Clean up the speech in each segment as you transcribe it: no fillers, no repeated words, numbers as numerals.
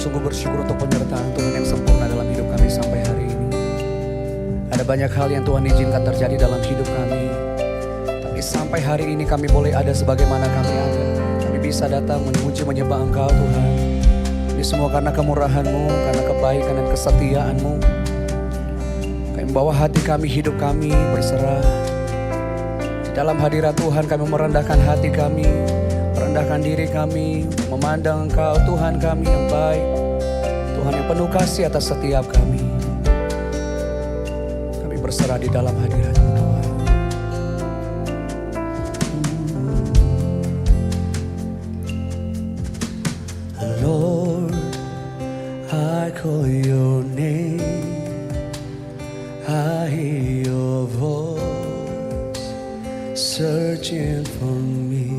sungguh bersyukur untuk penyertaan Tuhan yang sempurna dalam hidup kami sampai hari ini. Ada banyak hal yang Tuhan izinkan terjadi dalam hidup kami, tapi sampai hari ini kami boleh ada sebagaimana kami ada. Kami bisa datang memuji menyembah Engkau Tuhan. Ini semua karena kemurahan-Mu, karena kebaikan dan kesetiaan-Mu. Kami membawa hati kami, hidup kami berserah. Di dalam hadirat Tuhan kami merendahkan hati kami, merendahkan diri kami, memandang Engkau Tuhan kami yang baik, Tuhan yang penuh kasih atas setiap kami. Kami berserah di dalam hadirat-Mu Tuhan. Lord, I call your name, I hear your voice searching for me.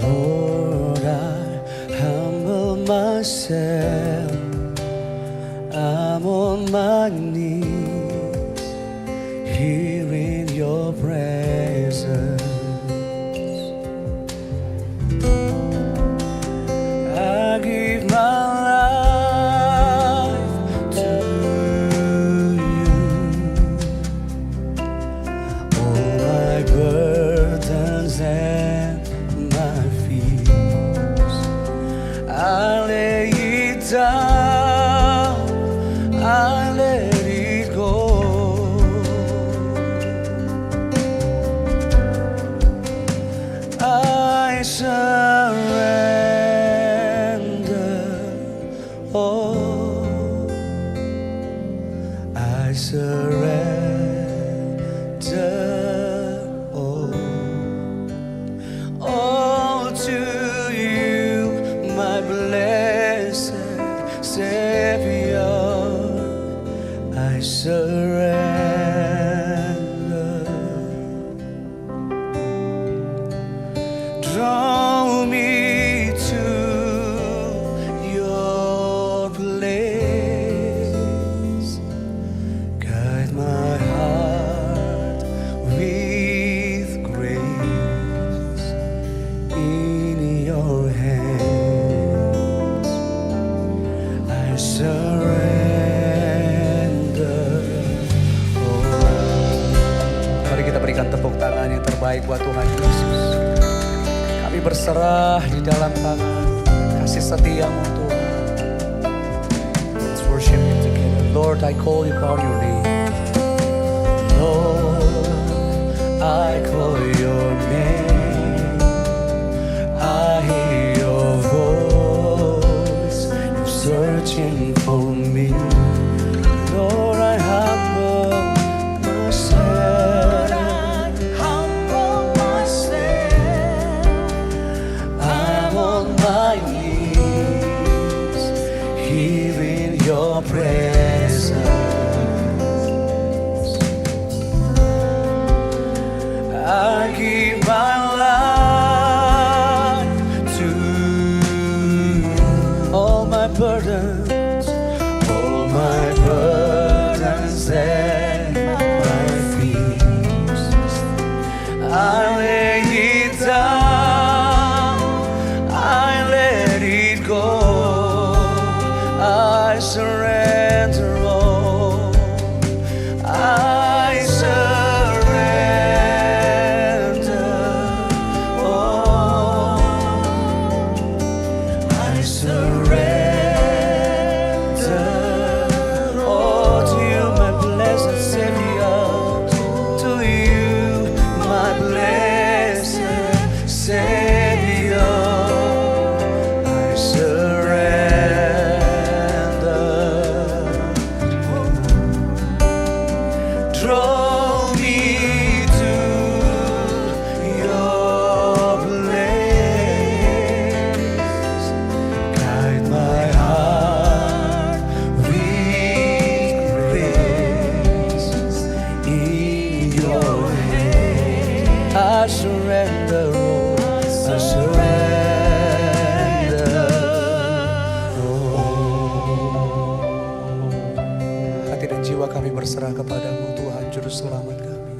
Lord, I humble myself, I'm on my knees, here in your presence. I give my life to you, all my burdens and my fears, I lay it down, I let it go. I surrender all, I surrender all to you, my blessed Savior. I surrender. Draw me to your place, guide my heart with grace. In your hands I surrender. Mari kita berikan tepuk tangan yang terbaik buat Tuhan Yesus. Kami berserah di dalam tangan kasih setia-Mu Tuhan. Let's worship Him together. Lord, I call you by your name. Lord, I call your name. I hear your voice. You're searching for me. Lord, I humble myself. I'm on my knees, here in your presence. I give my life to you. All my burdens and my fears, I lay it down, I let it go. I surrender all, I surrender all, I surrender all to you, my blessed Savior. To you, my blessed Savior, I surrender. Draw me to your place, guide my heart with grace. In your hands I surrender all, I surrender all. Hati dan jiwa kami berserah kepada-Mu Tuhan, Juru Selamat kami.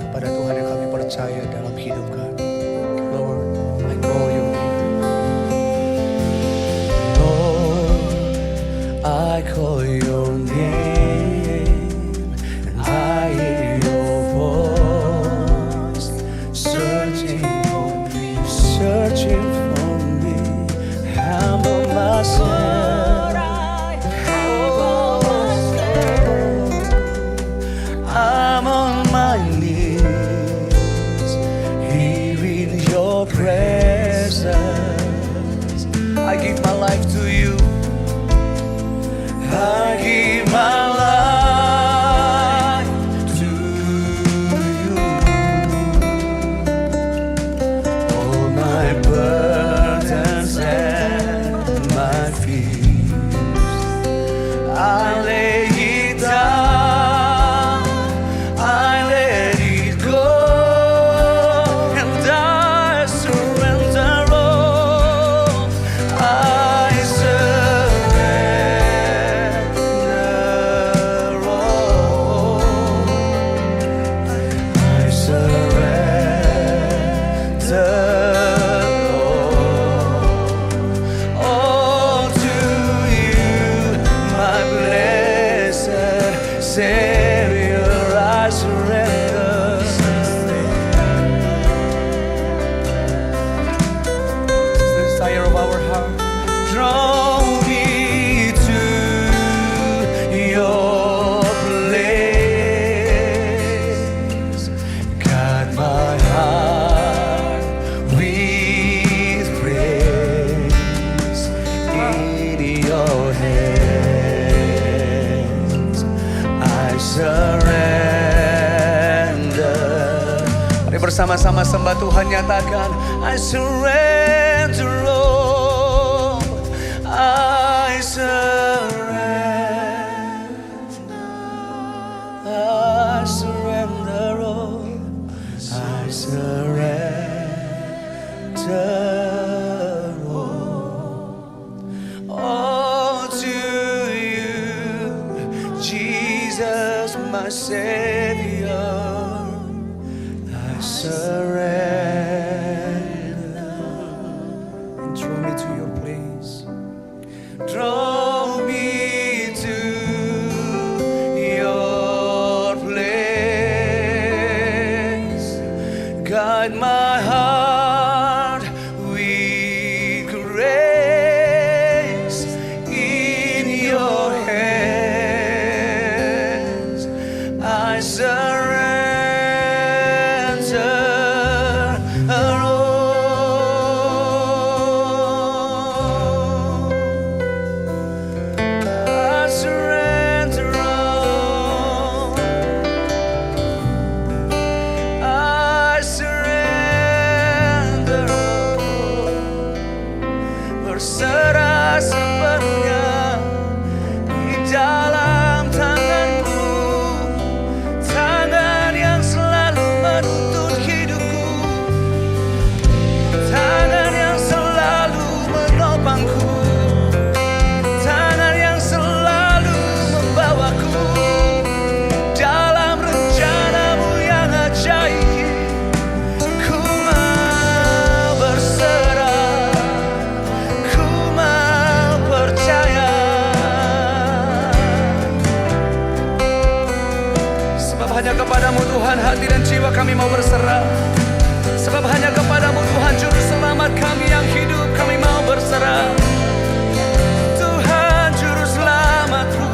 Kepada Tuhan yang kami percaya dalam hidup kami. Lord, I call I call your name and I hear your voice searching for me, searching for me. Humble myself, I'm on my knees, here in your presence. I give my life to you. I give my life to you. All my burdens and my fears, I lay it down, I let it go, and I surrender all. I surrender all. I surrender all to you, my blessed Savior. I surrender. This is the desire of our heart. Draw me to your place. Guide my heart with praise. In your hands I surrender. Mari bersama-sama sembah Tuhan, nyatakan I surrender all. I surrender all. I surrender all to you, Jesus, my Savior. I surrender. And draw me to your place. Draw me to your place. Guide my heart with grace. In your hands I surrender all. I surrender all. I surrender all. Berserah sepenuhnya di dalam tanganmu, tangan yang selalu menuntun hidupku, tangan yang selalu menopangku, tangan yang selalu membawaku dalam rencanamu yang ajaib. Ku mau berserah, ku mau percaya, sebab hanya kepadamu Tuhan hati dan jiwa kami mau berserah. Sebab hanya kepadamu Tuhan juru selamat kami yang hidup, kami mau berserah. Tuhan juru selamatku,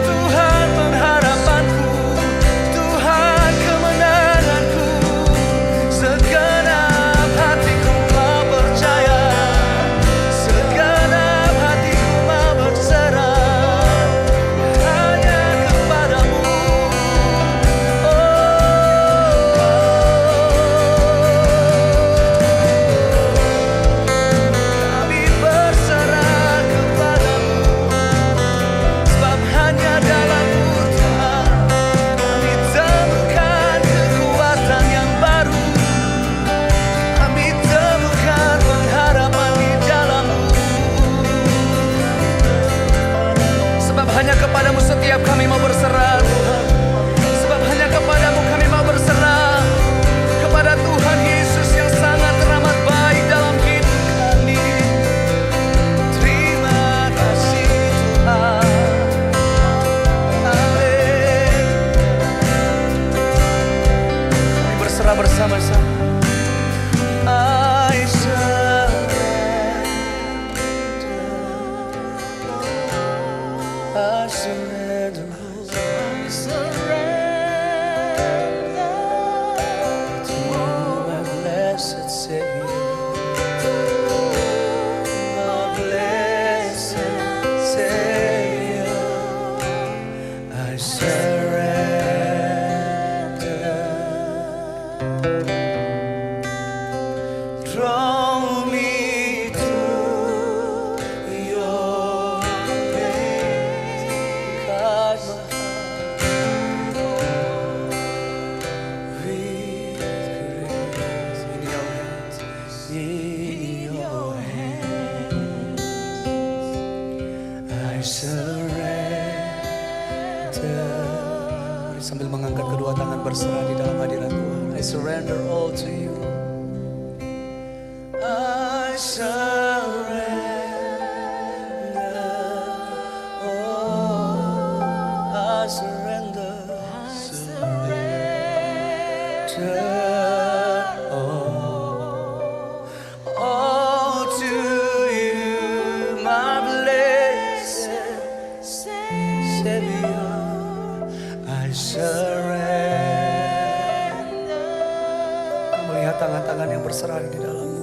Tuhan pengharapanku, Tuhan kemenanganku. Segenap hatiku mau percaya, segenap hatiku mau berserah. Hanya kepadamu. Kami berserah. Draw me to your place. Guide my heart with grace. In your hands, in your hands, I surrender. Mari sambil mengangkat kedua tangan berserah di dalam hadirat Tuhan. I surrender all to you. I surrender, oh, I surrender, all to you, my blessed Savior. I surrender. Melihat tangan-tangan yang berserah di dalammu.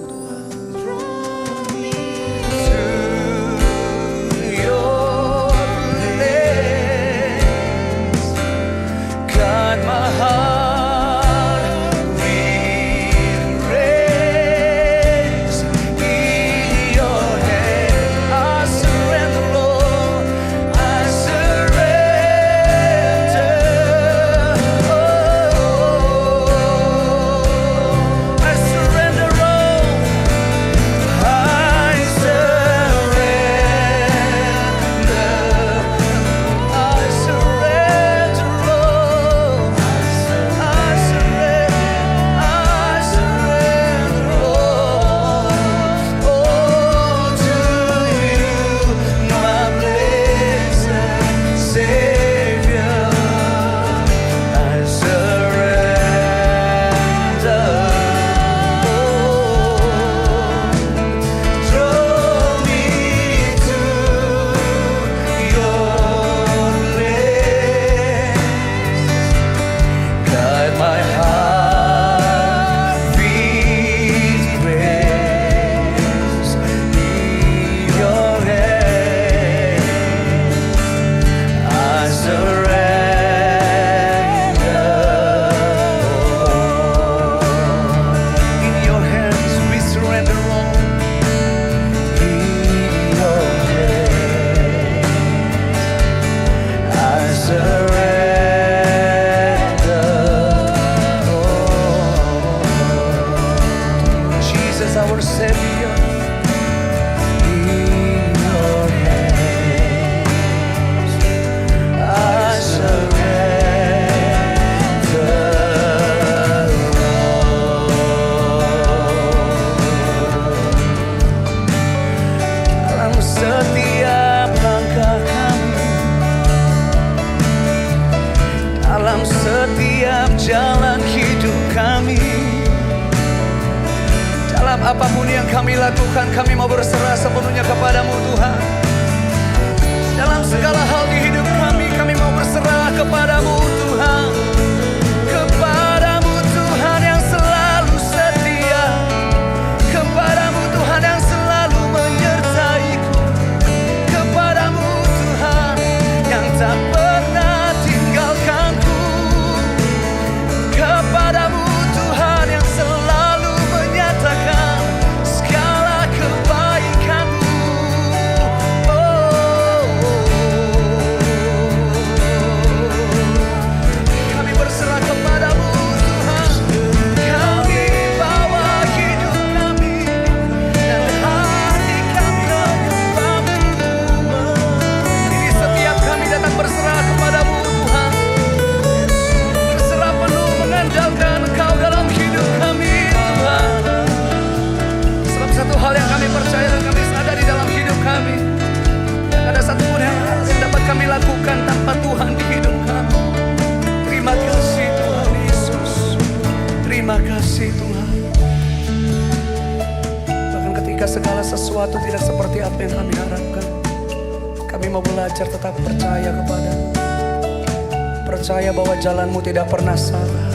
Our Savior, in your hands I surrender all. Dalam setiap langkah kami, dalam setiap jalan hidup kami, dalam apapun yang kami lakukan, kami mau berserah sepenuhnya kepadamu Tuhan. Dalam segala hal di hidup kami, kami mau berserah kepadamu Tuhan. Kepadamu Tuhan yang selalu setia, kepadamu Tuhan yang selalu menyertaiku, kepadamu Tuhan yang tak pernah tinggalkanku, kepadamu Tuhan yang selalu menyatakan segala kebaikan-Mu. Kami berserah kepadamu Tuhan. Kami bawa hidup kami dan hati kami menyembah-Mu. Ini setiap kami datang berserah kepadamu Tuhan, berserah penuh mengandalkan Engkau dalam hidup kami Tuhan. Sebab satu hal yang kami percaya dan kami sadari dalam hidup kami, yang ada satu pun yang dapat kami lakukan tanpa Tuhan di hidup kami. Terima kasih Tuhan Yesus, terima kasih Tuhan. Bahkan ketika segala sesuatu tidak seperti apa yang kami harapkan, kami mau belajar tetap percaya kepadamu, percaya bahwa jalan-Mu tidak pernah salah,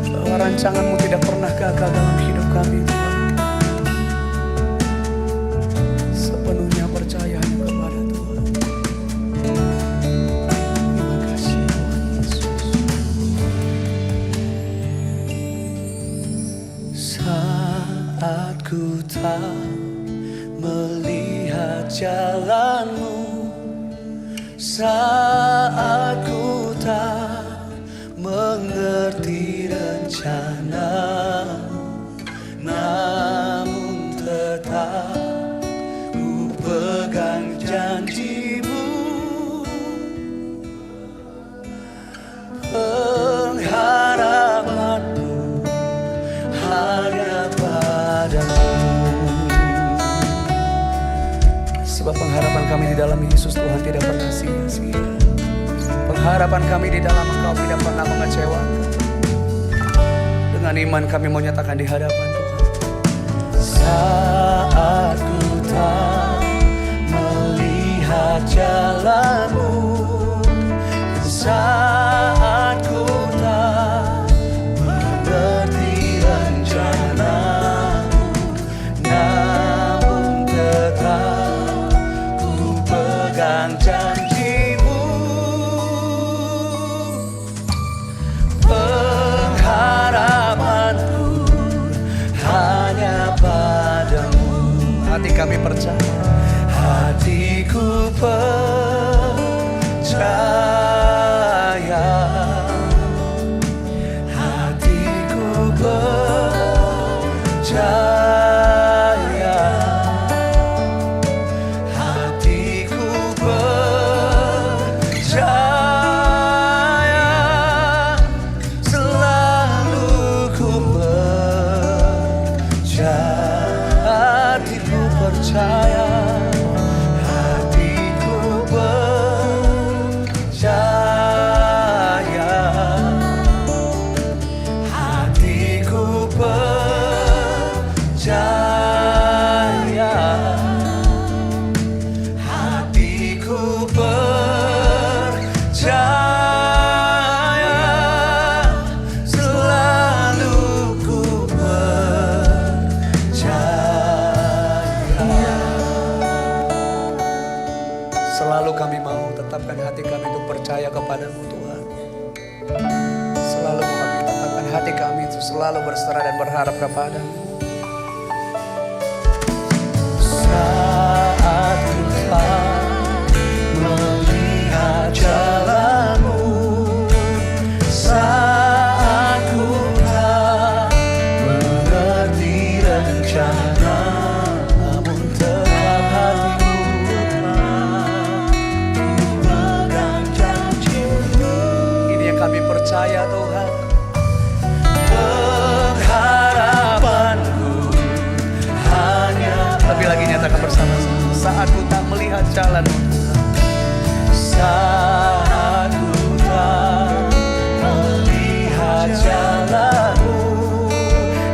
bahwa rancangan-Mu tidak pernah gagal dalam hidup kami Tuhan. Sepenuhnya percaya hanya kepada Tuhan. Terima kasih. tak melihat jalanmu, saat ku tak mengerti rencanamu, namun tetap ku pegang janjimu. Pengharapanmu hanya padamu. Sebab pengharapan kami di dalam Yesus Tuhan tidak pernah sia-sia. Pengharapan kami di dalam Engkau tidak pernah mengecewakan. Dengan iman kami mau nyatakan di hadapan Tuhan. Saat ku tak melihat jalanmu, saat ku tak mengerti rencanamu, namun tetap ku pegang janjimu. Pengharapanku hanya padamu. Hati kami percaya, hatiku percaya, hatiku percaya, hatiku percaya, selalu ku percaya, hatiku percaya, hatiku percaya, hatiku percaya, hatiku percaya, selalu ku percaya. Selalu kami mau tetapkan hati kami untuk percaya kepadamu Tuhan. Selalu kami tetapkan hati kami untuk selalu berserah dan berharap kepadamu. Saat ku tak melihat jalanmu, saat ku tak mengerti rencana, namun tetap hatiku pegang janjimu. Ini yang kami percaya Tuhan. Pengharapanku hanya, lebih lagi nyatakan bersama-sama, saat ku tak melihat jalanmu, saat ku tak melihat jalanmu,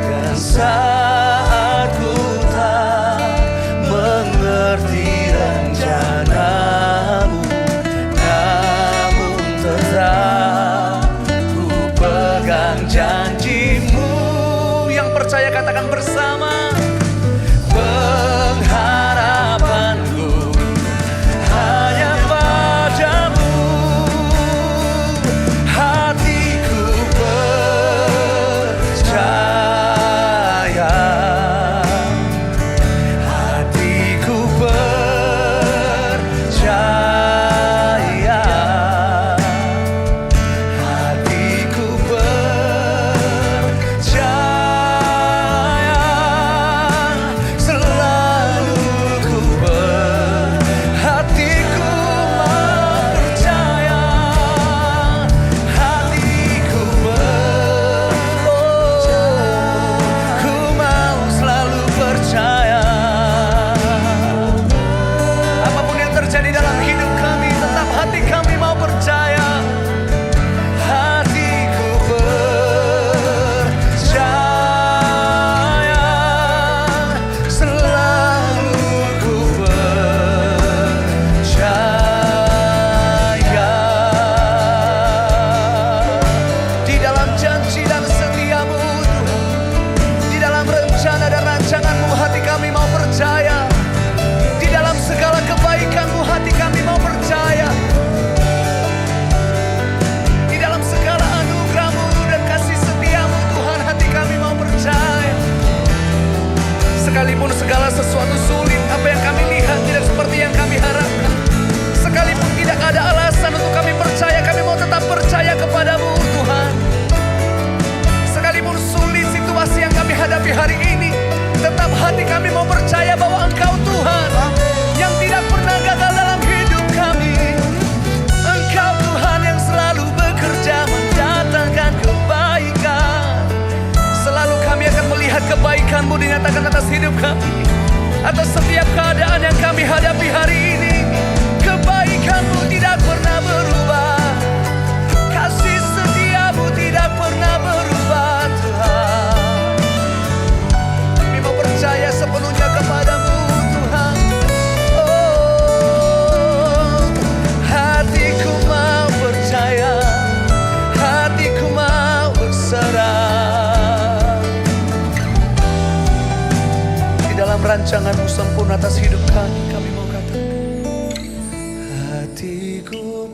dan saat ku tak mengerti rencanamu, namun tetap ku pegang janjimu. Yang percaya katakan bersama. Pengharapanku hanya padamu, hatiku percaya, hatiku percaya, hatiku percaya, hidup kami, atas setiap keadaan yang kami hadapi hari ini. Kebaikan-Mu tidak pernah berubah, kasih setia-Mu tidak pernah berubah Tuhan. Kami mau percaya sepenuhnya kepada-Mu Tuhan. Oh, hatiku mau percaya, hatiku mau berserah. Di dalam rancangan-Mu sempurna atas hidup kami, kami mau katakan hatiku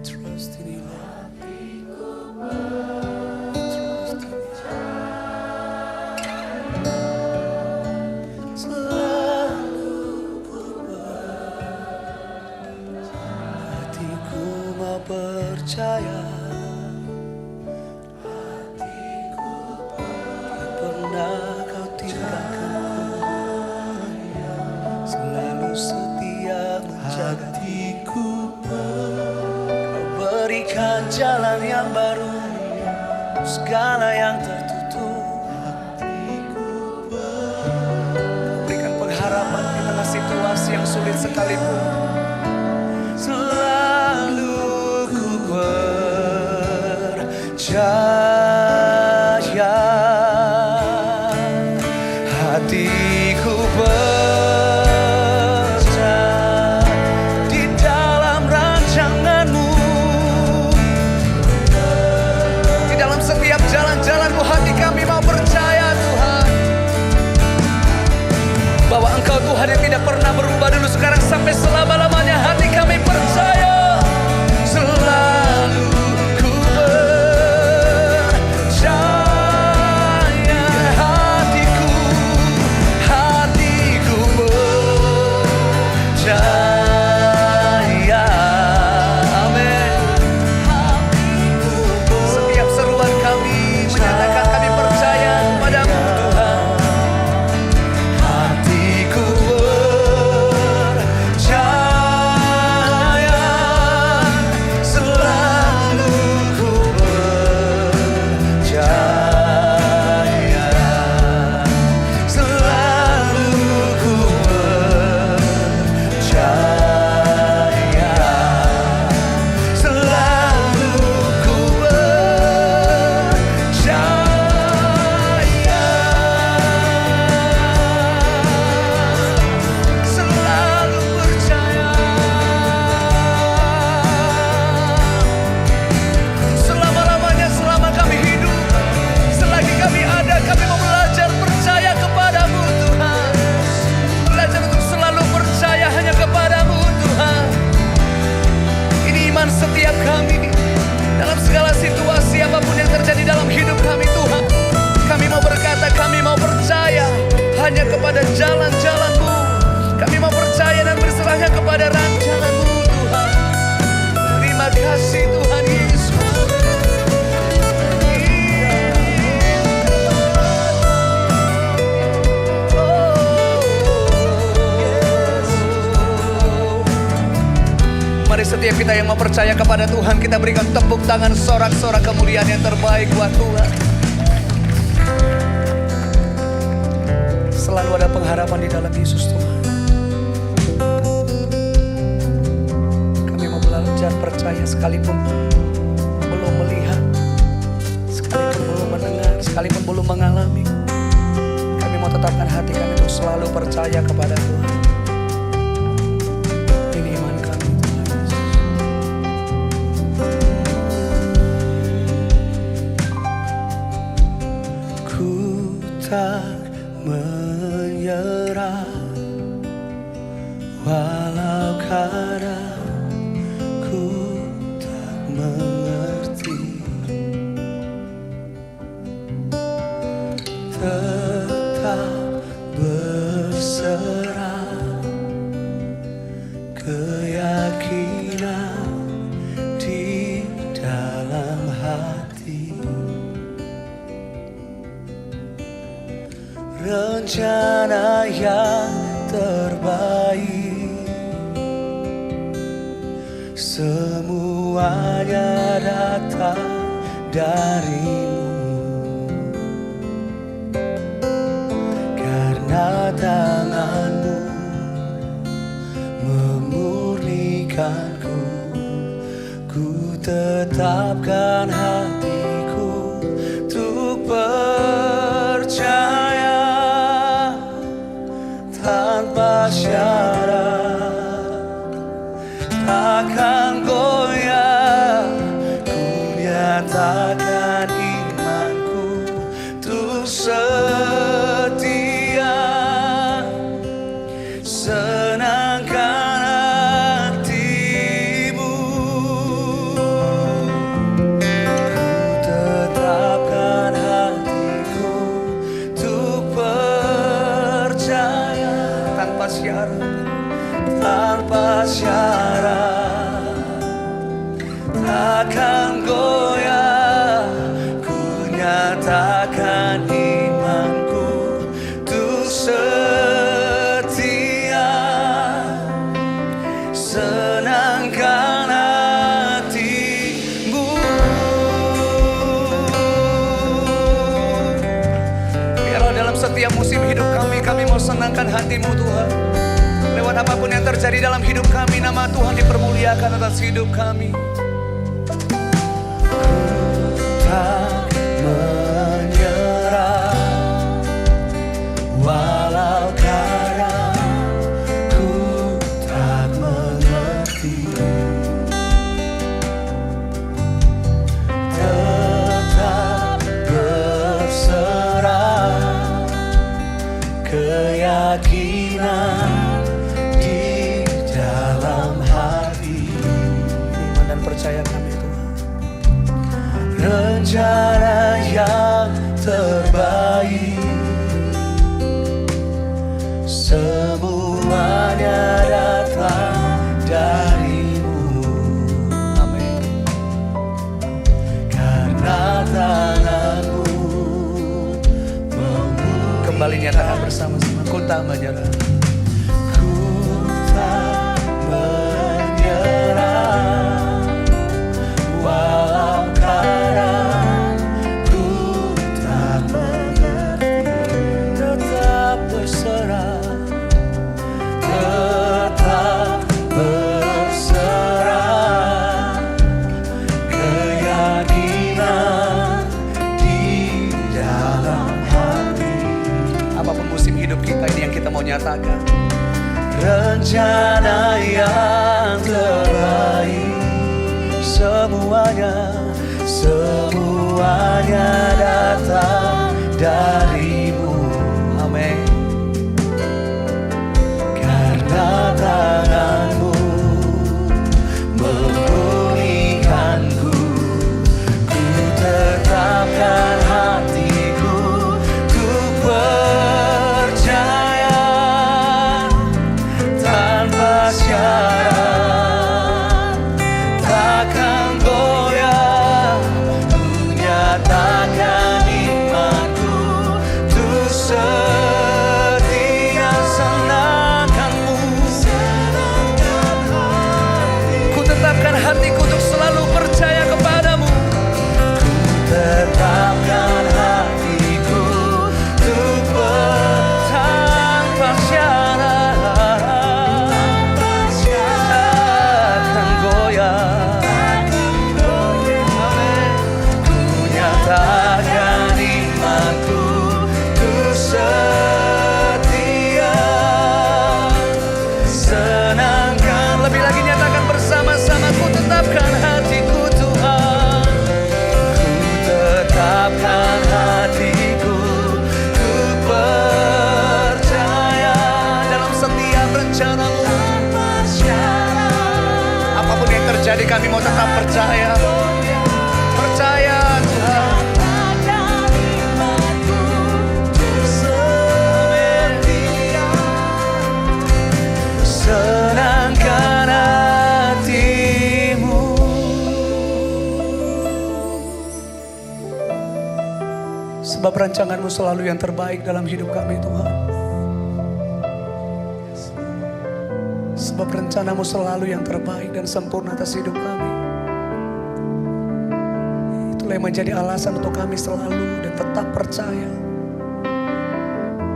trust in you, trust in you. Hatiku mau percaya, hatiku tak pernah Kau tinggalkan, selalu setia menjaga hatiku. Kau berikan jalan yang baru, segala yang tertutup. Berikan pengharapan di tengah situasi yang sulit sekalipun. Selalu ku percaya, hatiku percaya di dalam rancangan-Mu, di dalam setiap jalan-jalan-Mu. Hati kami mau percaya Tuhan, bahwa Engkau Tuhan yang tidak pernah berubah dulu, sekarang sampai selama-lamanya. Hati kami percaya, selalu ku percaya. Hatiku percaya. Amin. Setiap seruan kami menyatakan kami percaya kepada-Mu Tuhan. Hatiku percaya, selalu ku percaya, selalu ku percaya, selalu ku percaya, selalu percaya. Selama-lamanya, selama kami hidup, selagi kami ada, kami mau belajar percaya kepada-Mu Tuhan. Belajar untuk selalu percaya hanya kepada-Mu Tuhan. Ini iman setiap kami dalam segala situasi apapun yang terjadi dalam hidup kami Tuhan. Kami mau berkata, kami mau percaya hanya kepada jalan-jalan-Mu. Kami mau percaya dan berserahnya kepada rancangan-Mu Tuhan. Terima kasih Tuhan Yesus. Mari setiap kita yang mau percaya kepada Tuhan, kita berikan tepuk tangan, sorak-sorak kemuliaan yang terbaik buat Tuhan. Selalu ada pengharapan di dalam Yesus Tuhan. Kami mau belajar percaya sekalipun belum melihat, sekalipun belum mendengar, sekalipun belum mengalami. Kami mau tetapkan hati kami untuk selalu percaya kepada Tuhan. Ini iman kami Tuhan Yesus. Ku tak menyerah, walau kadang ku tak mengerti. Tetap berserah, keyakinan di dalam hati. rencana yang terbaik, semuanya datang darimu, karena tanganmu memurnikanku. Ku tetapkan hatiku untuk percaya tanpa syarat, takkan goyah. Ku nyatakan imanku untuk setia, senangkan hatimu. Ku tetapkan hatiku untuk percaya tanpa syarat, tanpa syarat, takkan goyah. Ku nyatakan imanku untuk setia, senangkan hatimu. Biarlah dalam setiap musim hidup kami mau senangkan hatimu Tuhan. Lewat apapun yang terjadi dalam hidup kami, nama Tuhan dipermuliakan atas hidup kami. Tak menyerah, walau kadang ku tak mengerti, tetap berserah, keyakinan di dalam hati, iman dan percaya kami Tuhan. Rencana yang terbaik, semuanya datang darimu. Amin. Karena tanganmu kembali nyatakan bersama-sama, ku tak menyerah. Ku tak menyerah, walau kadang ku tak mengerti, tetap berserah, tetap berserah, keyakinan di dalam hati. Apapun musim hidup kita ini yang kita mau nyatakan, rencana yang terbaik, semuanya datang darimu. Amin. Karena tanganmu memulihkanku, ku tetapkan hatiku untuk percaya tanpa syarat, takkan goyah. Ku nyatakan imanku untuk setia, senangkanmu. Ku tetapkan hatiku untuk selalu percaya kepadamu. Ku tetapkan hatiku untuk tanpa syarat, takkan goyah. Amin. Ku nyatakan imanku untuk setia, senangkan. Lebih lagi nyatakan bersama-sama, ku tetapkan hatiku Tuhan. Ku tetapkan hatiku untuk percaya dalam setiap rencanamu. Apapun yang terjadi kami mau tetap percaya. Percaya Tuhan. Senangkan hatimu, Sebab rancangan-Mu selalu yang terbaik dalam hidup kami Tuhan. Sebab rencana-Mu selalu yang terbaik dan sempurna atas hidup kami. Itulah yang menjadi alasan untuk kami selalu dan tetap percaya.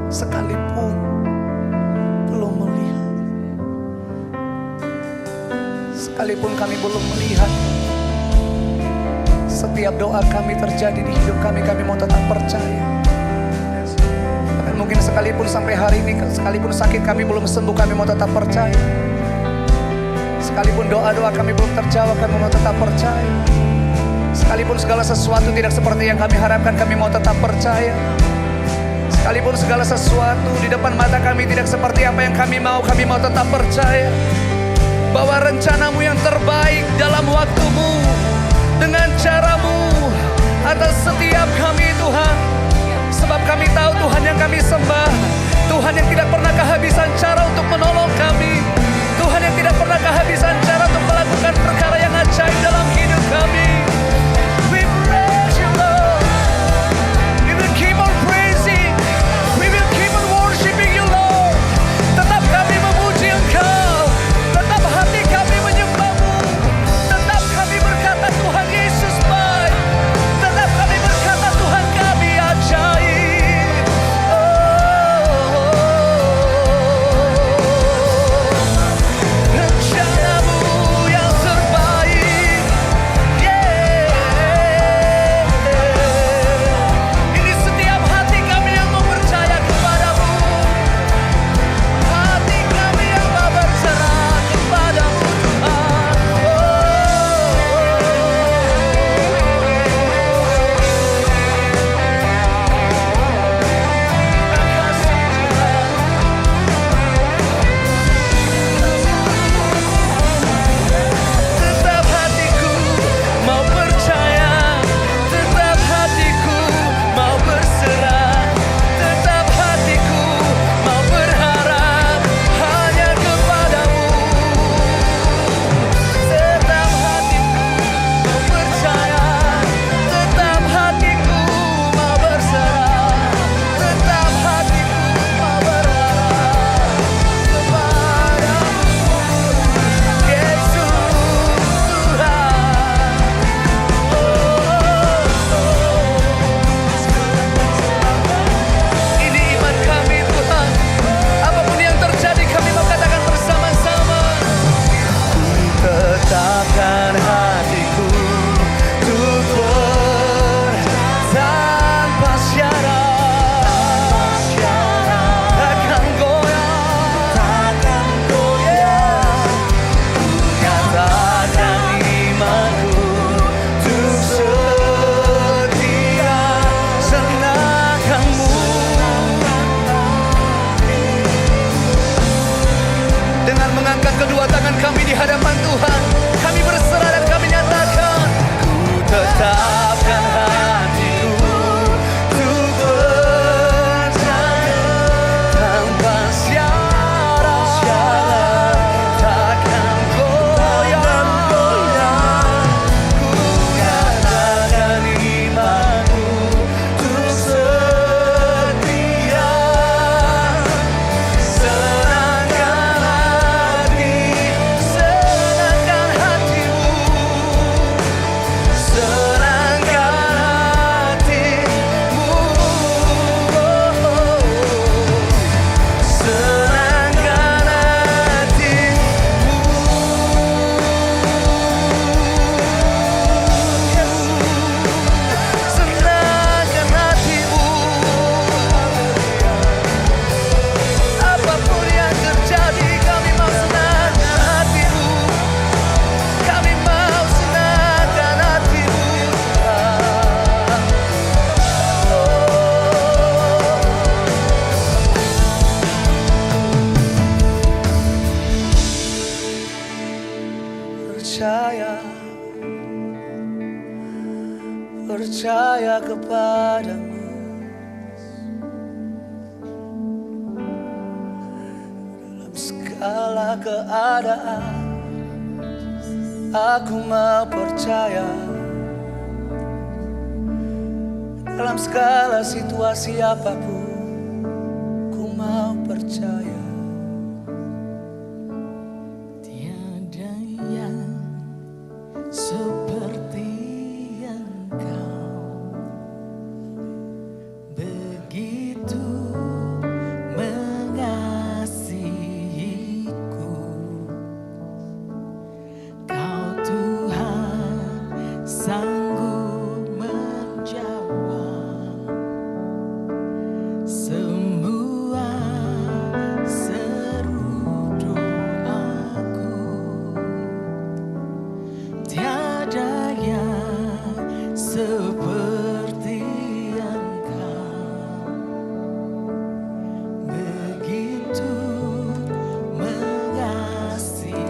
Sekalipun belum melihat, sekalipun kami belum melihat, setiap doa kami terjadi di hidup kami, kami mau tetap percaya. Bahkan mungkin sekalipun sampai hari ini, sekalipun sakit kami belum sembuh, kami mau tetap percaya. Sekalipun doa-doa kami belum terjawab, kami mau tetap percaya. Sekalipun segala sesuatu tidak seperti yang kami harapkan, kami mau tetap percaya. Sekalipun segala sesuatu di depan mata kami tidak seperti apa yang kami mau tetap percaya. Bahwa rencana-Mu yang terbaik dalam waktu-Mu, dengan cara-Mu atas setiap kami Tuhan. Sebab kami tahu Tuhan yang kami sembah, Tuhan yang tidak pernah kehabisan cara untuk menolong kami, Tuhan yang tidak pernah kehabisan cara untuk melakukan perkara yang ajaib dalam hidup kami. We praise You Lord. We will keep on praising, we will keep on worshiping You Lord. Tetap kami memuji Engkau, tetap hati kami menyembah-Mu, tetap kami berkata Tuhan Yesus baik, tetap kami berkata Tuhan kami ajaib. Rencana-Mu yang terbaik, ini setiap hati kami yang mau percaya kepada-Mu, hati kami yang mau berserah kepada-Mu Tuhan. Tetap hatiku mau percaya, tetap hatiku mau berserah, tetap hatiku mau berharap hanya kepada-Mu. Tetap hatiku mau percaya, tetap hatiku mau berserah, tetap hatiku mau berharap kepada-Mu. Yesus Tuhan. Ini iman kami Tuhan. Apapun yang terjadi kami mau katakan bersama-sama. Tetapkan hatiku untuk tanpa syarat, takkan goyah, katakan imanku untuk setia senangkanmu. Dengan mengangkat kedua tangan kami di hadapan Tuhan, kami berserah dan kami nyatakan, ku tetapkan hatiku untuk percaya tanpa syarat, takkan goyah. Ku nyatakan imanku untuk setia, senangkan hatimu, senangkan hatimu, senangkan hatimu, senangkan hatimu. Apapun yang terjadi, kami mau senangkan hatimu, kami mau senangkan hatimu. Percaya kepada-Mu dalam segala keadaan. Aku mau percaya Dalam segala situasi apapun, ku mau percaya. Tiada yang seperti Engkau, begitu mengasihiku. Kau Tuhan sanggup menjawab semua seru doaku. Tiada yang seperti Engkau, begitu mengasihiku.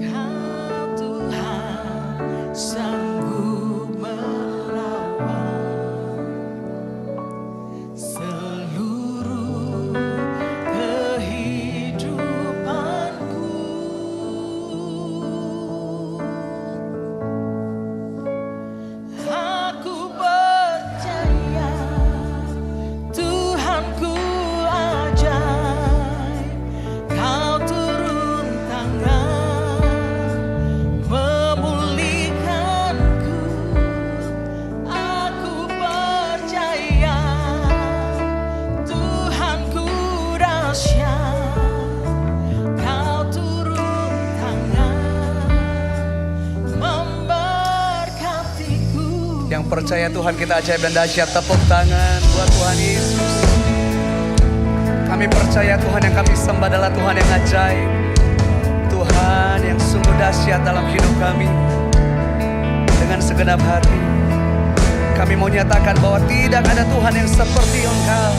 Kau Tuhan sanggup melawan seluruh kehidupanku. Aku percaya Tuhanku ajaib, Kau turun tangan memulihkanku. Aku percaya Tuhanku dahsyat, Kau turun tangan memberkatiku. Yang percaya Tuhan kita ajaib dan dahsyat, tepuk tangan buat Tuhan Yesus. Kami percaya Tuhan yang kami sembah adalah Tuhan yang ajaib, Tuhan yang sungguh dahsyat dalam hidup kami. Dengan segenap hati kami mau nyatakan bahwa tidak ada Tuhan yang seperti Engkau.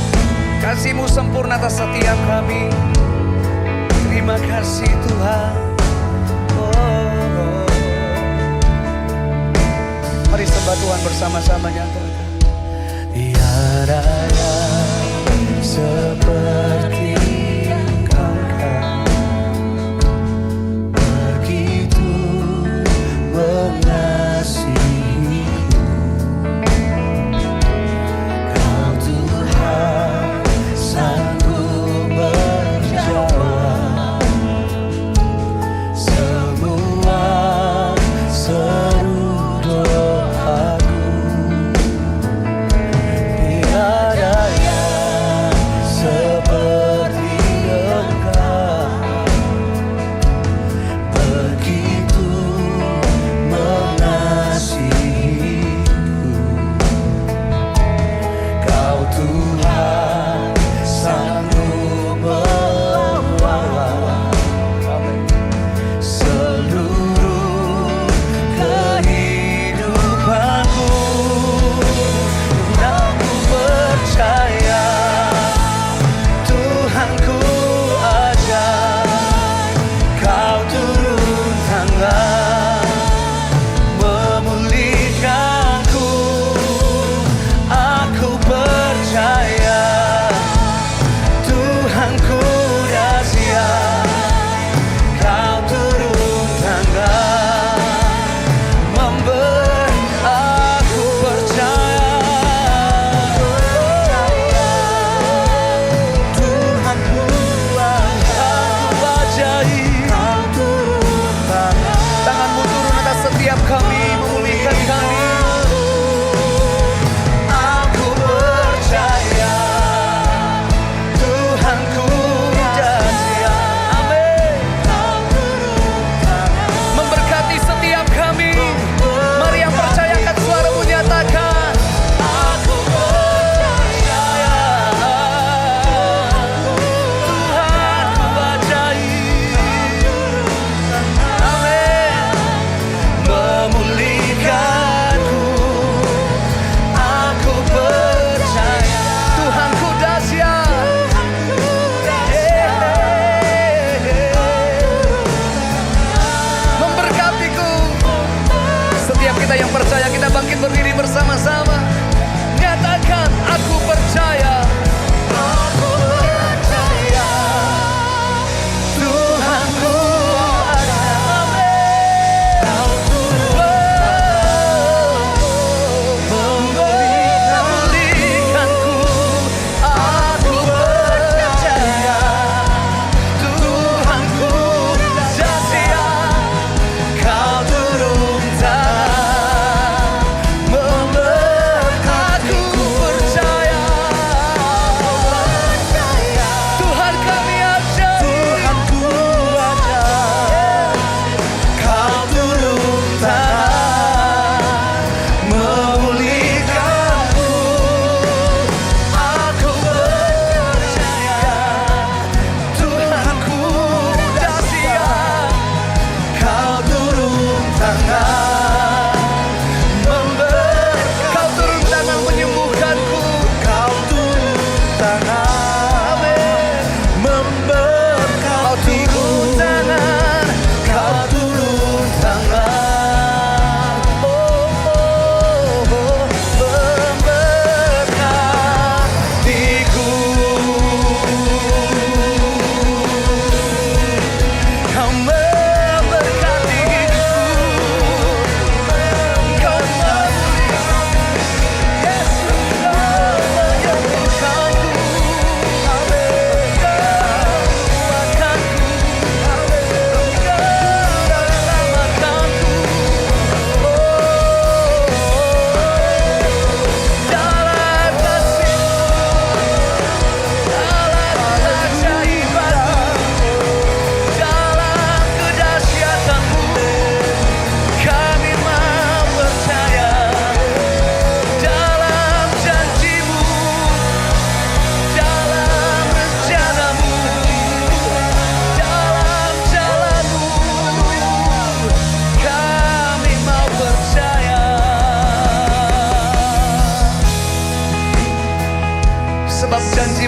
Kasih-Mu sempurna atas setiap kami. Terima kasih Tuhan. Mari sembah Tuhan bersama-sama, nyatakan. Tiada yang seperti Engkau, begitu mengasihiku. Kau Tuhan sanggup menjawab semua seru doaku. Tiada yang seperti Engkau, begitu mengasihiku. Kau Tuhan sanggup melawan seluruh kehidupanku. Dan ku percaya Tuhanku ajaib, Kau turun tangan memulihkanku. Aku percaya Tuhanku dahsyat, Kau turun tangan aku percaya Tuhanku ajaib, Kau turun tangan. Tangan-Mu turun atas setiap kami, memulihkan kami. Aku percaya Tuhanku dahsyat. Amin. Memberkati setiap kami. Mari yang percaya angkat suara-Mu, nyatakan. Aku percaya Tuhanku ajaib. Amin. Memulihkanku. Aku percaya Tuhanku dahsyat. Memberkatiku. Setiap kita yang percaya, kita bangkit berdiri bersama-sama. Nyatakan, aku percaya. Aku percaya Tuhanku ada. Amin. Kau turun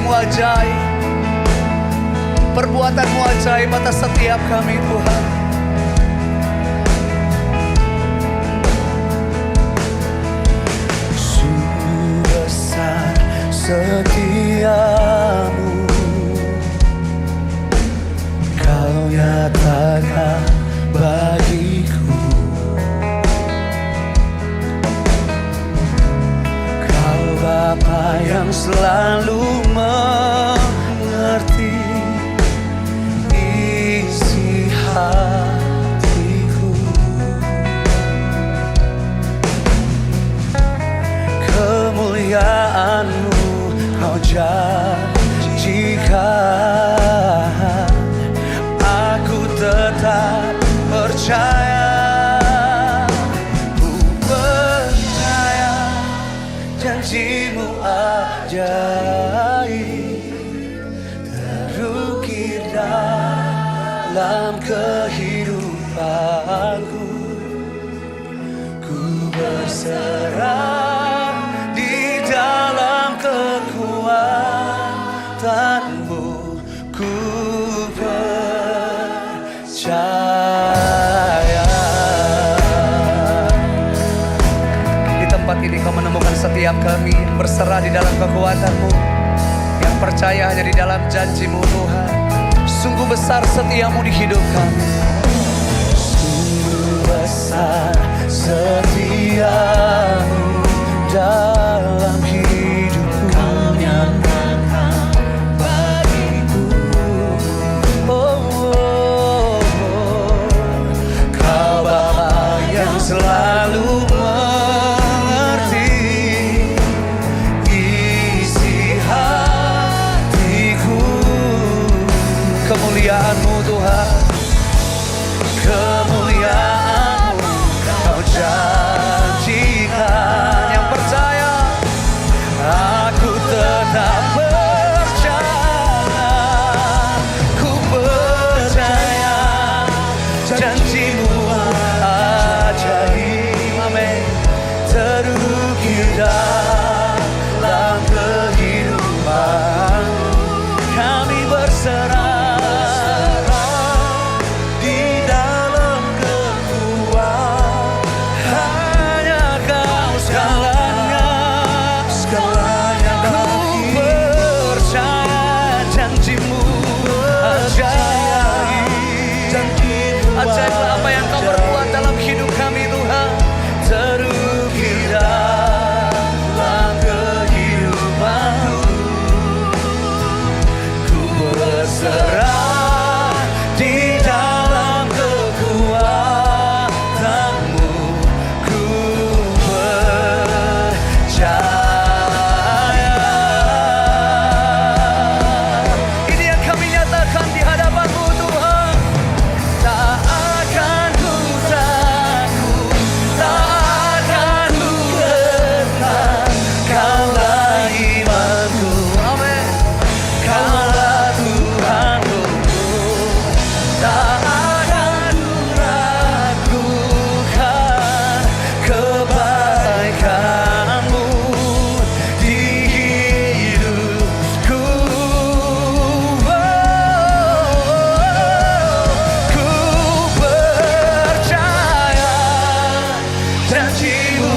Karya-Mu ajaib, perbuatan-Mu ajaib atas setiap kami Tuhan. Sungguh besar setia-Mu, Kau nyatakan bagiku. Kau Bapa yang selalu mengerti isi hatiku. Kemuliaan-Mu Kau janjikan, aku tetap percaya. Ku percaya janji-Mu ajaib, terukir dalam kehidupanku. Ku berserah di dalam kekuatan-Mu, ku percaya. Di tempat ini Kau menemukan setiap kami yang berserah di dalam kekuatan-Mu, yang percaya hanya di dalam janji-Mu Tuhan. Sungguh besar setia-Mu di hidup kami. Sungguh besar setia-Mu dalam hidupku. Kau nyatakan bagiku. Kau Bapa yang selalu mengerti isi hatiku. Kemuliaan-Mu Tuhan, kemuliaan-Mu Kau janjikan. Yang percaya, aku tetap percaya. Ku percaya janji-Mu ajaib, amin, terukir dalam kehidupan. Kami berserah di dalam kekuatan hanya Kau segalanya, segalanya bagiku. Ku percaya janji-Mu ajaib, ajaiblah apa yang Kau perbuat dalam hidup kami Tuhan, terukir dalam kehidupan-Ku. Ku berserah di dalam kekuatan-Mu, ku percaya. Ini yang kami nyatakan di hadapan-Mu Tuhan. Tak akan ku takut, tak akan ku gentar. Kaulah imanku, amin. Kaulah Tuhanku. Tak akan ku ragukan kebaikan-Mu di hidupku. Ku percaya janji-Mu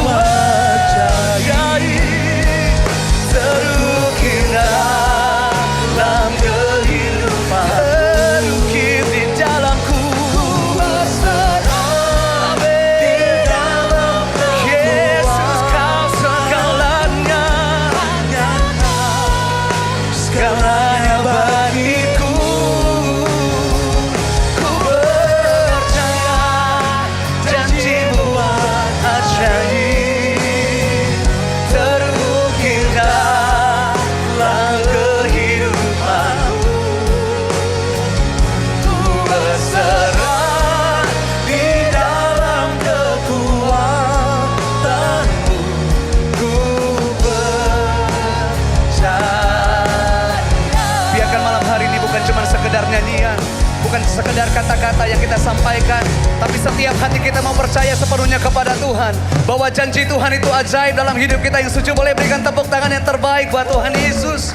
ajaib, terukir dalam kehidupan, terukir di dalamku. Berserah di dalam Yesus, Kau segalanya, segalanya bagiku. Ku percaya janji-Mu ajaib, terukir dalam kehidupanku. Ku berserah di dalam kekuatan-Mu, ku percaya. Biarkan malam hari ini bukan cuma sekedar nyanyian, bukan sekedar kata-kata yang kita sampaikan, tapi setiap hati kita mau percaya sepenuhnya kepada Tuhan, bahwa janji Tuhan itu ajaib dalam hidup kita. Yang setuju boleh berikan tepuk tangan yang terbaik buat Tuhan Yesus.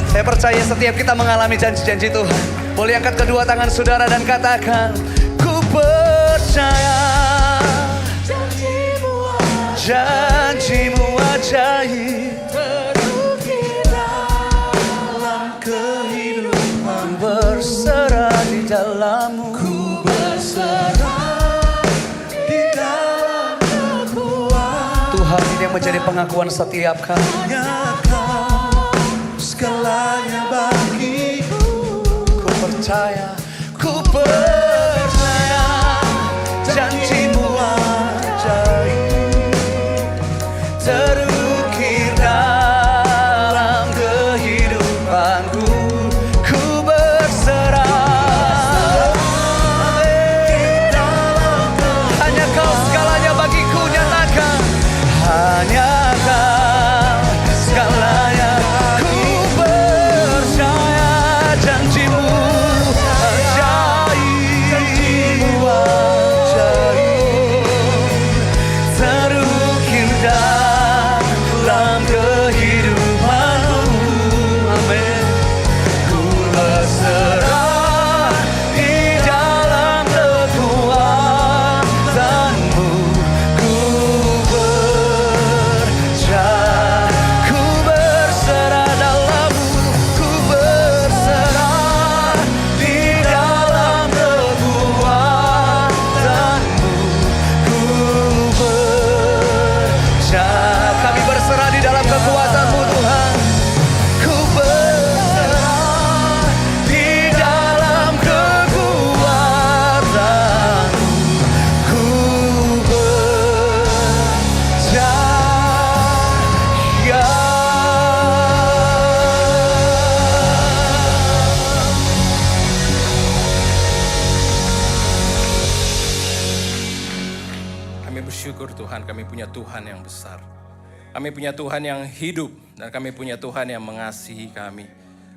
Saya percaya setiap kita mengalami janji-janji Tuhan. Boleh angkat kedua tangan saudara dan katakan, ku percaya janjimu ajaib terukir dalam kehidupan, berserah di dalammu. ku berserah di dalam kekuatan. Tuhan, ini yang menjadi pengakuan setiap kami. Segalanya bagiku. Ku percaya janjimu ajaib terukir dalam kehidupanku. Ku berserah, hanya Kau segalanya bagiku, nyatakan hanya Kau segalanya. Ku percaya janjimu ajaib terukir dalam kehidupanku. Amin. Ku berserah di dalam kekuatanmu. Ku berserah dalammu. Ku berserah di dalam kekuatanmu. Ku percaya. Kami berserah di dalam kekuatan-Mu, Tuhan. Ku berserah di dalam kekuatan-Mu. Ku percaya. Kami bersyukur Tuhan, kami punya Tuhan yang besar. Kami punya Tuhan yang hidup dan kami punya Tuhan yang mengasihi kami.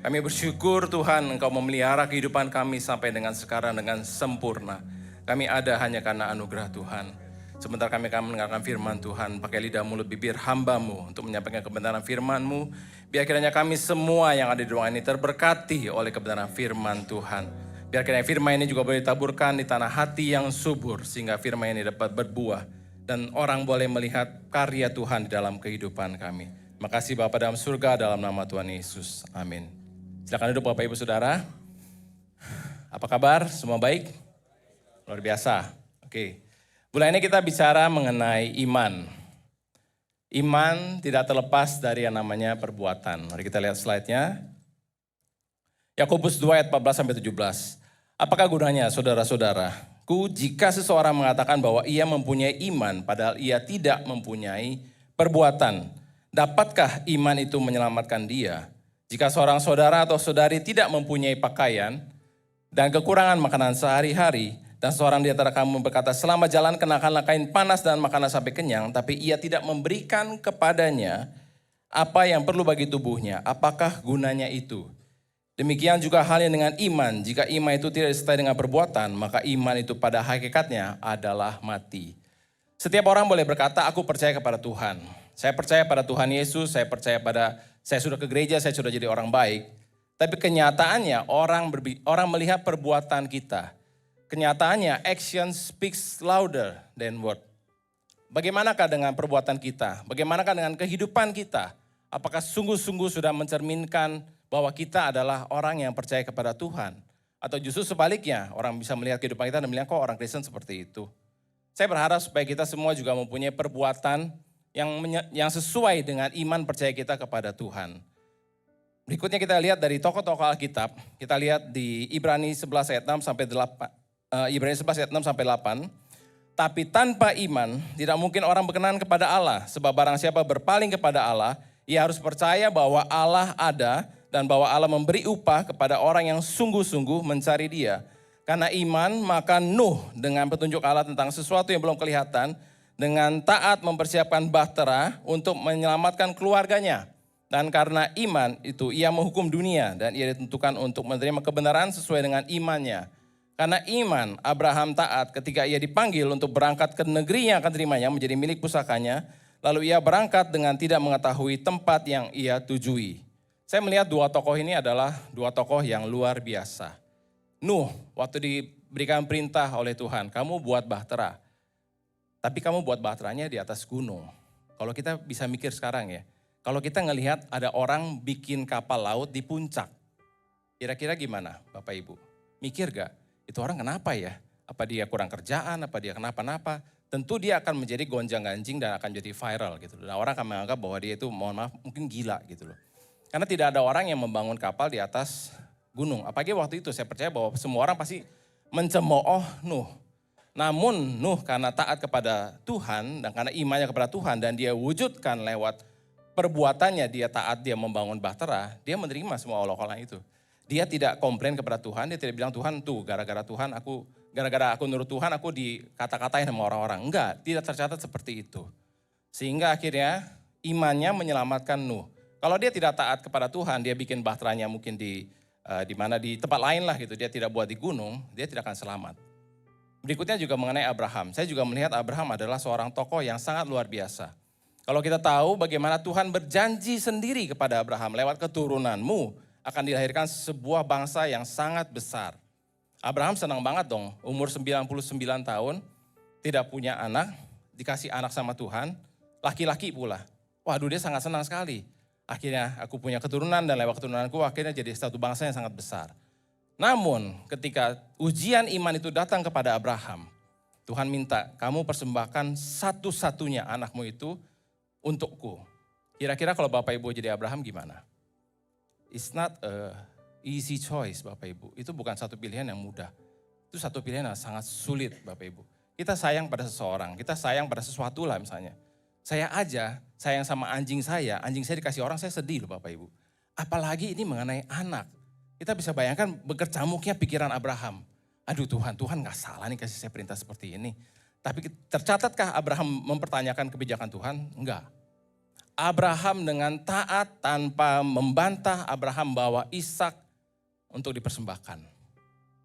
Kami bersyukur Tuhan Engkau memelihara kehidupan kami sampai dengan sekarang dengan sempurna. Kami ada hanya karena anugerah Tuhan. Sebentar kami akan mendengarkan firman Tuhan, pakai lidah mulut bibir hamba-Mu untuk menyampaikan kebenaran firman-Mu. Biar kiranya kami semua yang ada di ruangan ini terberkati oleh kebenaran firman Tuhan. Biar kiranya firman ini juga boleh ditaburkan di tanah hati yang subur, sehingga firman ini dapat berbuah. Dan orang boleh melihat karya Tuhan di dalam kehidupan kami. Makasih Bapa dalam surga, dalam nama Tuhan Yesus. Amin. Silakan duduk Bapak Ibu Saudara. Apa kabar? Semua baik? Luar biasa. Oke. Bulan ini kita bicara mengenai iman. Iman tidak terlepas dari yang namanya perbuatan. Mari kita lihat slide-nya. Yakobus 2 ayat 14-17. Apakah gunanya saudara-saudaraku jika seseorang mengatakan bahwa ia mempunyai iman padahal ia tidak mempunyai perbuatan? Dapatkah iman itu menyelamatkan dia? Jika seorang saudara atau saudari tidak mempunyai pakaian dan kekurangan makanan sehari-hari, dan seorang di antara kamu berkata, selamat jalan kenakanlah kain panas dan makanlah sampai kenyang, tapi ia tidak memberikan kepadanya apa yang perlu bagi tubuhnya, apakah gunanya itu? Demikian juga halnya dengan iman, jika iman itu tidak disertai dengan perbuatan, maka iman itu pada hakikatnya adalah mati. Setiap orang boleh berkata, aku percaya kepada Tuhan. Saya percaya pada Tuhan Yesus, saya sudah ke gereja, saya sudah jadi orang baik. Tapi kenyataannya orang melihat perbuatan kita. Kenyataannya action speaks louder than word. Bagaimanakah dengan perbuatan kita? Bagaimanakah dengan kehidupan kita? Apakah sungguh-sungguh sudah mencerminkan bahwa kita adalah orang yang percaya kepada Tuhan? Atau justru sebaliknya, orang bisa melihat kehidupan kita dan bilang, kok orang Kristen seperti itu? Saya berharap supaya kita semua juga mempunyai perbuatan yang sesuai dengan iman percaya kita kepada Tuhan. Berikutnya kita lihat dari tokoh-tokoh Alkitab. Kita lihat di Ibrani 11 ayat 6 sampai 8. Ibrani 11 ayat 6 sampai 8. Tapi tanpa iman tidak mungkin orang berkenan kepada Allah. Sebab barang siapa berpaling kepada Allah, ia harus percaya bahwa Allah ada dan bahwa Allah memberi upah kepada orang yang sungguh-sungguh mencari Dia. Karena iman, maka Nuh dengan petunjuk Allah tentang sesuatu yang belum kelihatan, dengan taat mempersiapkan bahtera untuk menyelamatkan keluarganya. Dan karena iman itu ia menghukum dunia dan ia ditentukan untuk menerima kebenaran sesuai dengan imannya. Karena iman Abraham taat ketika ia dipanggil untuk berangkat ke negeri yang akan terimanya menjadi milik pusakanya. Lalu ia berangkat dengan tidak mengetahui tempat yang ia tujui. Saya melihat dua tokoh ini adalah dua tokoh yang luar biasa. Nuh, waktu diberikan perintah oleh Tuhan, kamu buat bahtera. Tapi kamu buat bahteranya di atas gunung. Kalau kita bisa mikir sekarang ya, kalau kita ngelihat ada orang bikin kapal laut di puncak, kira-kira gimana Bapak Ibu? Mikir gak? Itu orang kenapa ya? Apa dia kurang kerjaan, apa dia kenapa-napa? Tentu dia akan menjadi gonjang-ganjing dan akan jadi viral gitu. Dan orang akan menganggap bahwa dia itu mohon maaf mungkin gila gitu loh. Karena tidak ada orang yang membangun kapal di atas gunung. Apalagi waktu itu saya percaya bahwa semua orang pasti mencemooh Nuh. Namun Nuh karena taat kepada Tuhan dan karena imannya kepada Tuhan dan dia wujudkan lewat perbuatannya, dia taat, dia membangun bahtera, dia menerima semua olok-olok itu. Dia tidak komplain kepada Tuhan, dia tidak bilang Tuhan tuh gara-gara aku nurut Tuhan aku dikata-katain sama orang-orang. Enggak, tidak tercatat seperti itu. Sehingga akhirnya imannya menyelamatkan Nuh. Kalau dia tidak taat kepada Tuhan, dia bikin bahteranya mungkin di tempat lain lah gitu, dia tidak buat di gunung, dia tidak akan selamat. Berikutnya juga mengenai Abraham. Saya juga melihat Abraham adalah seorang tokoh yang sangat luar biasa. Kalau kita tahu bagaimana Tuhan berjanji sendiri kepada Abraham, lewat keturunanmu akan dilahirkan sebuah bangsa yang sangat besar. Abraham senang banget dong, umur 99 tahun, tidak punya anak, dikasih anak sama Tuhan, laki-laki pula. Waduh, dia sangat senang sekali. Akhirnya aku punya keturunan dan lewat keturunanku akhirnya jadi satu bangsa yang sangat besar. Namun ketika ujian iman itu datang kepada Abraham, Tuhan minta kamu persembahkan satu-satunya anakmu itu untukku. Kira-kira kalau Bapak Ibu jadi Abraham gimana? It's not a easy choice Bapak Ibu. Itu bukan satu pilihan yang mudah. Itu satu pilihan yang sangat sulit Bapak Ibu. Kita sayang pada seseorang, kita sayang pada sesuatu lah misalnya. Saya aja sayang sama anjing saya dikasih orang saya sedih loh Bapak Ibu. Apalagi ini mengenai anak. Kita bisa bayangkan berkecamuknya pikiran Abraham. Aduh Tuhan gak salah nih kasih saya perintah seperti ini. Tapi tercatatkah Abraham mempertanyakan kebijakan Tuhan? Enggak. Abraham dengan taat tanpa membantah, Abraham bawa Ishak untuk dipersembahkan.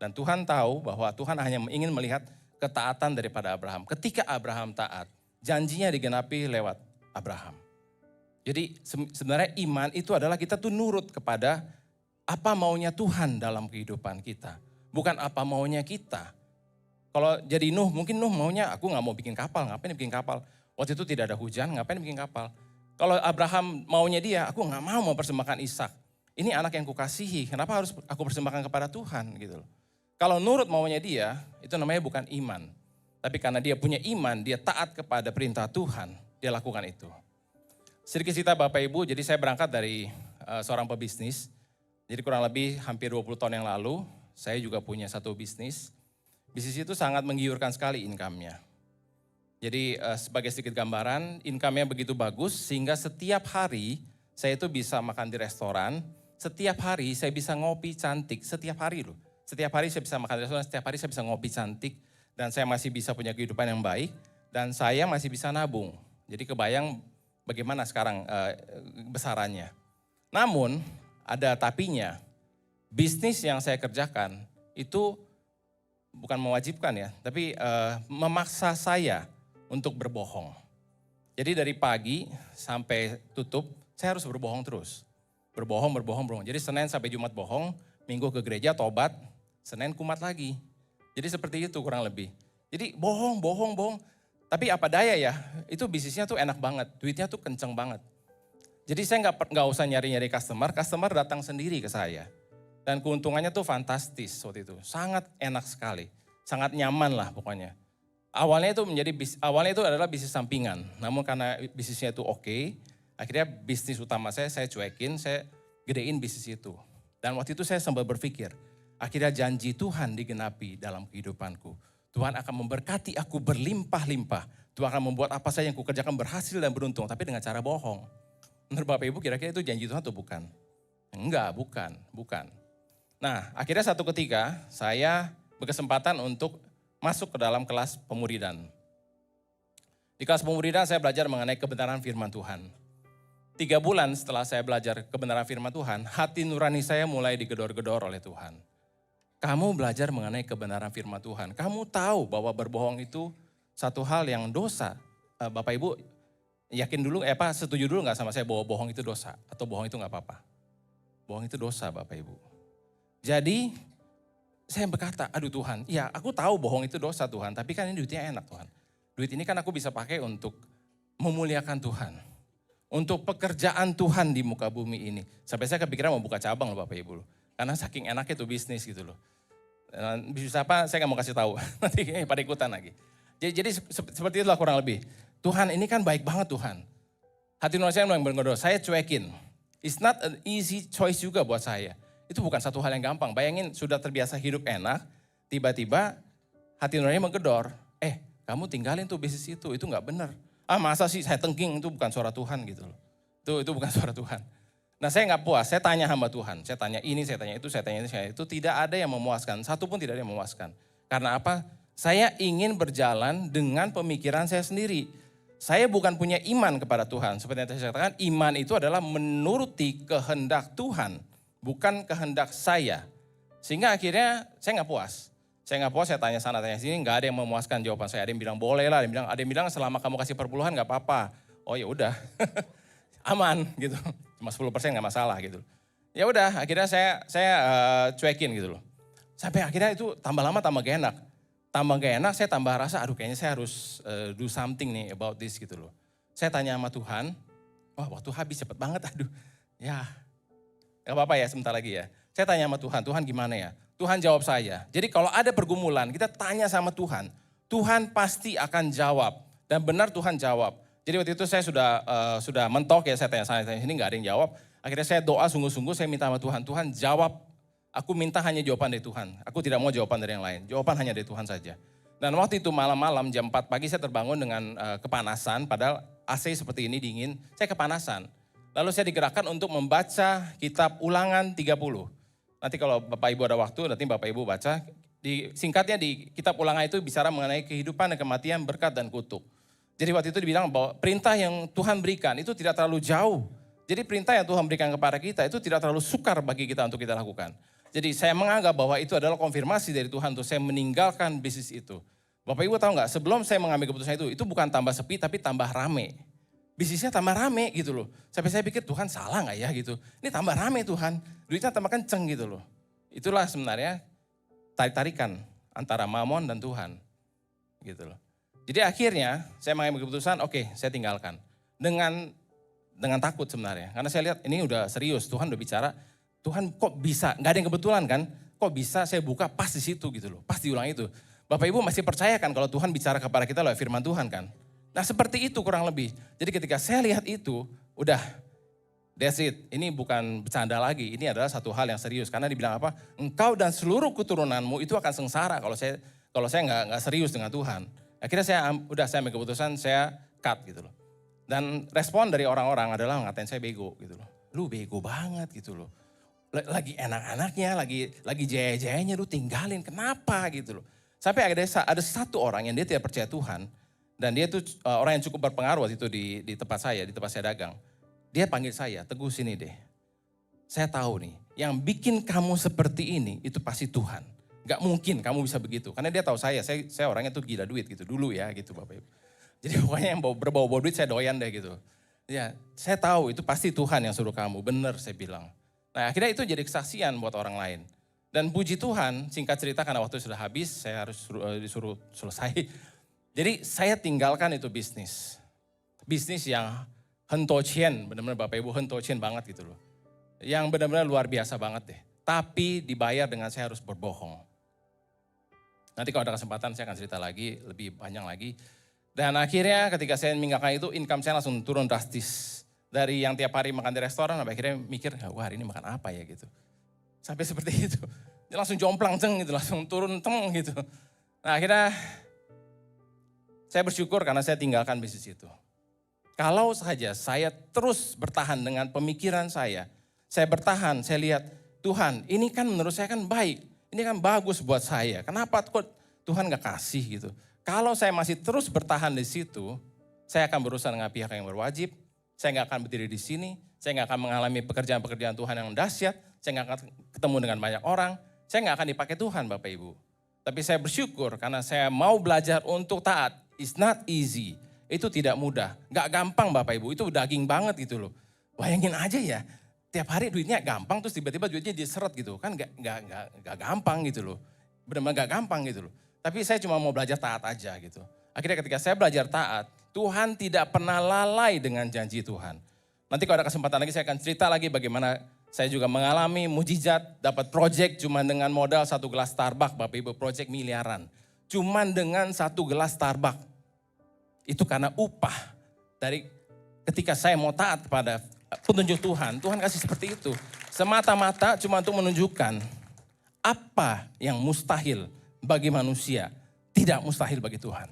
Dan Tuhan tahu bahwa Tuhan hanya ingin melihat ketaatan daripada Abraham. Ketika Abraham taat, janjinya digenapi lewat Abraham. Jadi sebenarnya iman itu adalah kita tuh nurut kepada apa maunya Tuhan dalam kehidupan kita. Bukan apa maunya kita. Kalau jadi Nuh, mungkin Nuh maunya aku gak mau bikin kapal, ngapain bikin kapal. Waktu itu tidak ada hujan, ngapain bikin kapal. Kalau Abraham maunya dia, aku gak mau mempersembahkan Ishak. Ini anak yang kukasihi, kenapa harus aku persembahkan kepada Tuhan gitu loh. Kalau nurut maunya dia, itu namanya bukan iman. Tapi karena dia punya iman, dia taat kepada perintah Tuhan, dia lakukan itu. Sedikit cerita Bapak Ibu, jadi saya berangkat dari seorang pebisnis. Jadi kurang lebih hampir 20 tahun yang lalu, saya juga punya satu bisnis. Bisnis itu sangat menggiurkan sekali income-nya. Jadi sebagai sedikit gambaran, income-nya begitu bagus sehingga setiap hari saya itu bisa makan di restoran, setiap hari saya bisa ngopi cantik, setiap hari loh. Setiap hari saya bisa makan di restoran, setiap hari saya bisa ngopi cantik, dan saya masih bisa punya kehidupan yang baik, dan saya masih bisa nabung. Jadi kebayang bagaimana sekarang besarannya. Namun ada tapinya, bisnis yang saya kerjakan itu bukan mewajibkan ya, tapi memaksa saya untuk berbohong. Jadi dari pagi sampai tutup, saya harus berbohong terus. Berbohong. Jadi Senin sampai Jumat bohong, Minggu ke gereja tobat, Senin kumat lagi. Jadi seperti itu kurang lebih. Jadi bohong. Tapi apa daya ya, itu bisnisnya tuh enak banget, duitnya tuh kenceng banget. Jadi saya nggak usah nyari-nyari customer datang sendiri ke saya. Dan keuntungannya tuh fantastis waktu itu, sangat enak sekali, sangat nyaman lah pokoknya. Awalnya itu adalah bisnis sampingan, namun karena bisnisnya itu oke, akhirnya bisnis utama saya cuekin, saya gedein bisnis itu. Dan waktu itu saya sempat berpikir, akhirnya janji Tuhan digenapi dalam kehidupanku. Tuhan akan memberkati aku berlimpah-limpah. Tuhan akan membuat apa saja yang kukerjakan berhasil dan beruntung, tapi dengan cara bohong. Menurut Bapak Ibu kira-kira itu janji Tuhan atau bukan? Enggak, bukan. Nah, akhirnya satu ketika saya berkesempatan untuk masuk ke dalam kelas pemuridan. Di kelas pemuridan saya belajar mengenai kebenaran firman Tuhan. 3 bulan setelah saya belajar kebenaran firman Tuhan, hati nurani saya mulai digedor-gedor oleh Tuhan. Kamu belajar mengenai kebenaran firman Tuhan. Kamu tahu bahwa berbohong itu satu hal yang dosa. Bapak Ibu yakin dulu, setuju dulu gak sama saya bahwa bohong itu dosa? Atau bohong itu gak apa-apa? bohong itu dosa Bapak Ibu. Jadi saya berkata, aduh Tuhan, ya aku tahu bohong itu dosa Tuhan, tapi kan ini duitnya enak Tuhan. Duit ini kan aku bisa pakai untuk memuliakan Tuhan. Untuk pekerjaan Tuhan di muka bumi ini. Sampai saya kepikiran mau buka cabang loh Bapak Ibu. Karena saking enaknya tuh bisnis gitu loh. Bisa apa saya gak mau kasih tahu, nanti pada ikutan lagi. Jadi seperti itulah kurang lebih. Tuhan ini kan baik banget Tuhan. Hati nurani saya yang berdoa, saya cuekin. It's not an easy choice juga buat saya. Itu bukan satu hal yang gampang. Bayangin sudah terbiasa hidup enak, tiba-tiba hati nurani menggedor. Kamu tinggalin tuh bisnis itu gak benar. Masa sih saya tengking, itu bukan suara Tuhan gitu loh. Itu bukan suara Tuhan. Nah saya gak puas, saya tanya hamba Tuhan. Saya tanya ini, saya tanya itu, saya tanya ini, itu tidak ada yang memuaskan. Satu pun tidak ada yang memuaskan. Karena apa? Saya ingin berjalan dengan pemikiran saya sendiri. Saya bukan punya iman kepada Tuhan. Seperti yang saya katakan, iman itu adalah menuruti kehendak Tuhan. Bukan kehendak saya. Sehingga akhirnya saya gak puas. Saya tanya sana, tanya sini, nggak ada yang memuaskan jawaban saya. Ada yang bilang boleh lah, ada yang bilang selama kamu kasih perpuluhan nggak apa-apa. Oh ya udah, aman gitu. Cuma 10% nggak masalah gitu. Ya udah, akhirnya saya cuekin gitu loh. Sampai akhirnya itu tambah lama tambah gak enak. Tambah gak enak, saya tambah rasa, aduh kayaknya saya harus do something nih about this gitu loh. Saya tanya sama Tuhan, wah waktu habis cepet banget, aduh. Ya, gak apa-apa ya sebentar lagi ya. Saya tanya sama Tuhan, Tuhan gimana ya? Tuhan jawab saya. Jadi kalau ada pergumulan, kita tanya sama Tuhan. Tuhan pasti akan jawab. Dan benar Tuhan jawab. Jadi waktu itu saya sudah mentok ya, saya tanya sana, tanya sini, gak ada yang jawab. Akhirnya saya doa sungguh-sungguh, saya minta sama Tuhan. Tuhan jawab, aku minta hanya jawaban dari Tuhan. Aku tidak mau jawaban dari yang lain. Jawaban hanya dari Tuhan saja. Dan waktu itu malam-malam jam 4 pagi saya terbangun dengan kepanasan. Padahal AC seperti ini dingin, saya kepanasan. Lalu saya digerakkan untuk membaca kitab Ulangan 30. Nanti kalau Bapak Ibu ada waktu, nanti Bapak Ibu baca. Singkatnya di kitab Ulangan itu bicara mengenai kehidupan dan kematian, berkat dan kutuk. Jadi waktu itu dibilang bahwa perintah yang Tuhan berikan itu tidak terlalu jauh. Jadi perintah yang Tuhan berikan kepada kita itu tidak terlalu sukar bagi kita untuk kita lakukan. Jadi saya menganggap bahwa itu adalah konfirmasi dari Tuhan untuk saya meninggalkan bisnis itu. Bapak Ibu tahu nggak, sebelum saya mengambil keputusan itu bukan tambah sepi tapi tambah rame. Bisnisnya tambah rame gitu loh. Sampai saya pikir Tuhan salah gak ya gitu. Ini tambah rame Tuhan, duitnya tambah kenceng gitu loh. Itulah sebenarnya tarik-tarikan antara Mamon dan Tuhan. Gitu loh. Jadi akhirnya saya mengambil keputusan, oke, saya tinggalkan. Dengan takut sebenarnya. Karena saya lihat ini udah serius, Tuhan udah bicara. Tuhan kok bisa, gak ada yang kebetulan kan. Kok bisa saya buka pas di situ gitu loh. Pas diulang itu. Bapak Ibu masih percaya kan kalau Tuhan bicara kepada kita lewat firman Tuhan kan. Nah seperti itu kurang lebih. Jadi ketika saya lihat itu, udah that's it. Ini bukan bercanda lagi, ini adalah satu hal yang serius. Karena dibilang apa? Engkau dan seluruh keturunanmu itu akan sengsara kalau saya nggak serius dengan Tuhan. Akhirnya saya ambil keputusan, saya cut gitu loh. Dan respon dari orang-orang adalah ngatain saya bego gitu loh. Lu bego banget gitu loh. Lagi enak-enaknya, lagi jaya-jayanya lu tinggalin, kenapa gitu loh. Sampai ada satu orang yang dia tidak percaya Tuhan. Dan dia tuh orang yang cukup berpengaruh waktu itu di tempat saya dagang. Dia panggil saya, Teguh sini deh. Saya tahu nih, yang bikin kamu seperti ini itu pasti Tuhan. Gak mungkin kamu bisa begitu. Karena dia tahu saya orangnya tuh gila duit gitu dulu ya gitu Bapak Ibu. Jadi pokoknya yang berbau-bau duit saya doyan deh gitu. Ya saya tahu itu pasti Tuhan yang suruh kamu, bener saya bilang. Nah akhirnya itu jadi kesaksian buat orang lain. Dan puji Tuhan, singkat cerita karena waktu sudah habis, saya harus disuruh selesai. Jadi saya tinggalkan itu bisnis. Bisnis yang hentocien, benar-benar Bapak Ibu hentocien banget gitu loh. Yang benar-benar luar biasa banget deh. Tapi dibayar dengan saya harus berbohong. Nanti kalau ada kesempatan saya akan cerita lagi, lebih panjang lagi. Dan akhirnya ketika saya meninggalkan itu, income saya langsung turun drastis. Dari yang tiap hari makan di restoran, sampai akhirnya mikir, wah hari ini makan apa ya gitu. Sampai seperti itu. Dia langsung jomplang ceng gitu, langsung turun teng gitu. Nah akhirnya saya bersyukur karena saya tinggalkan bisnis itu. Kalau saja saya terus bertahan dengan pemikiran saya bertahan, saya lihat Tuhan ini kan menurut saya kan baik, ini kan bagus buat saya. Kenapa kok Tuhan gak kasih gitu. Kalau saya masih terus bertahan di situ, saya akan berurusan dengan pihak yang berwajib, saya gak akan berdiri di sini, saya gak akan mengalami pekerjaan-pekerjaan Tuhan yang dahsyat, saya gak akan ketemu dengan banyak orang, saya gak akan dipakai Tuhan Bapak Ibu. Tapi saya bersyukur karena saya mau belajar untuk taat. It's not easy. Itu tidak mudah. Gak gampang Bapak Ibu, itu daging banget gitu loh. Bayangin aja ya, tiap hari duitnya gampang terus tiba-tiba duitnya diseret gitu. Kan gak gampang gitu loh. Benar-benar gak gampang gitu loh. Tapi saya cuma mau belajar taat aja gitu. Akhirnya ketika saya belajar taat, Tuhan tidak pernah lalai dengan janji Tuhan. Nanti kalau ada kesempatan lagi saya akan cerita lagi bagaimana saya juga mengalami mujizat, dapat project cuma dengan modal 1 gelas Starbucks, Bapak Ibu, project miliaran. Cuman dengan 1 gelas Starbucks. Itu karena upah dari ketika saya mau taat kepada petunjuk Tuhan, Tuhan kasih seperti itu. Semata-mata cuma untuk menunjukkan apa yang mustahil bagi manusia, tidak mustahil bagi Tuhan.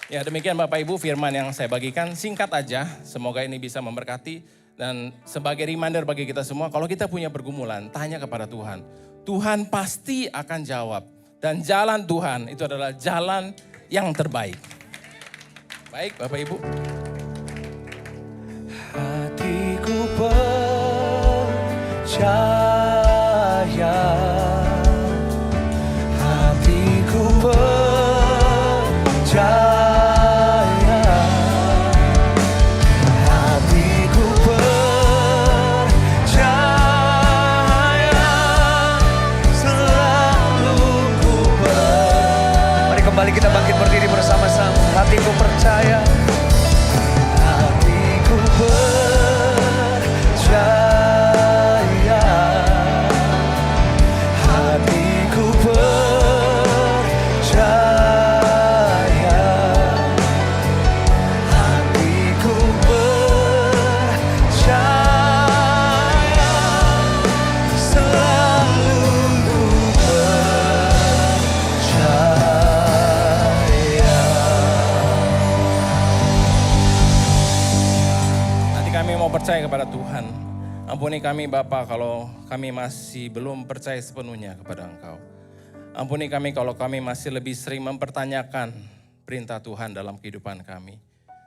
Ya demikian Bapak Ibu firman yang saya bagikan, singkat aja, semoga ini bisa memberkati. Dan sebagai reminder bagi kita semua, kalau kita punya pergumulan, tanya kepada Tuhan. Tuhan pasti akan jawab. Dan jalan Tuhan itu adalah jalan yang terbaik. Baik Bapak Ibu. Hatiku percaya, hatiku percaya. Kembali kita bangkit berdiri bersama-sama. Hatiku percaya, hatiku percaya, hatiku percaya, hatiku percaya, selalu ku percaya. Kami mau percaya kepada Tuhan. Ampuni kami Bapa kalau kami masih belum percaya sepenuhnya kepada Engkau. Ampuni kami kalau kami masih lebih sering mempertanyakan perintah Tuhan dalam kehidupan kami.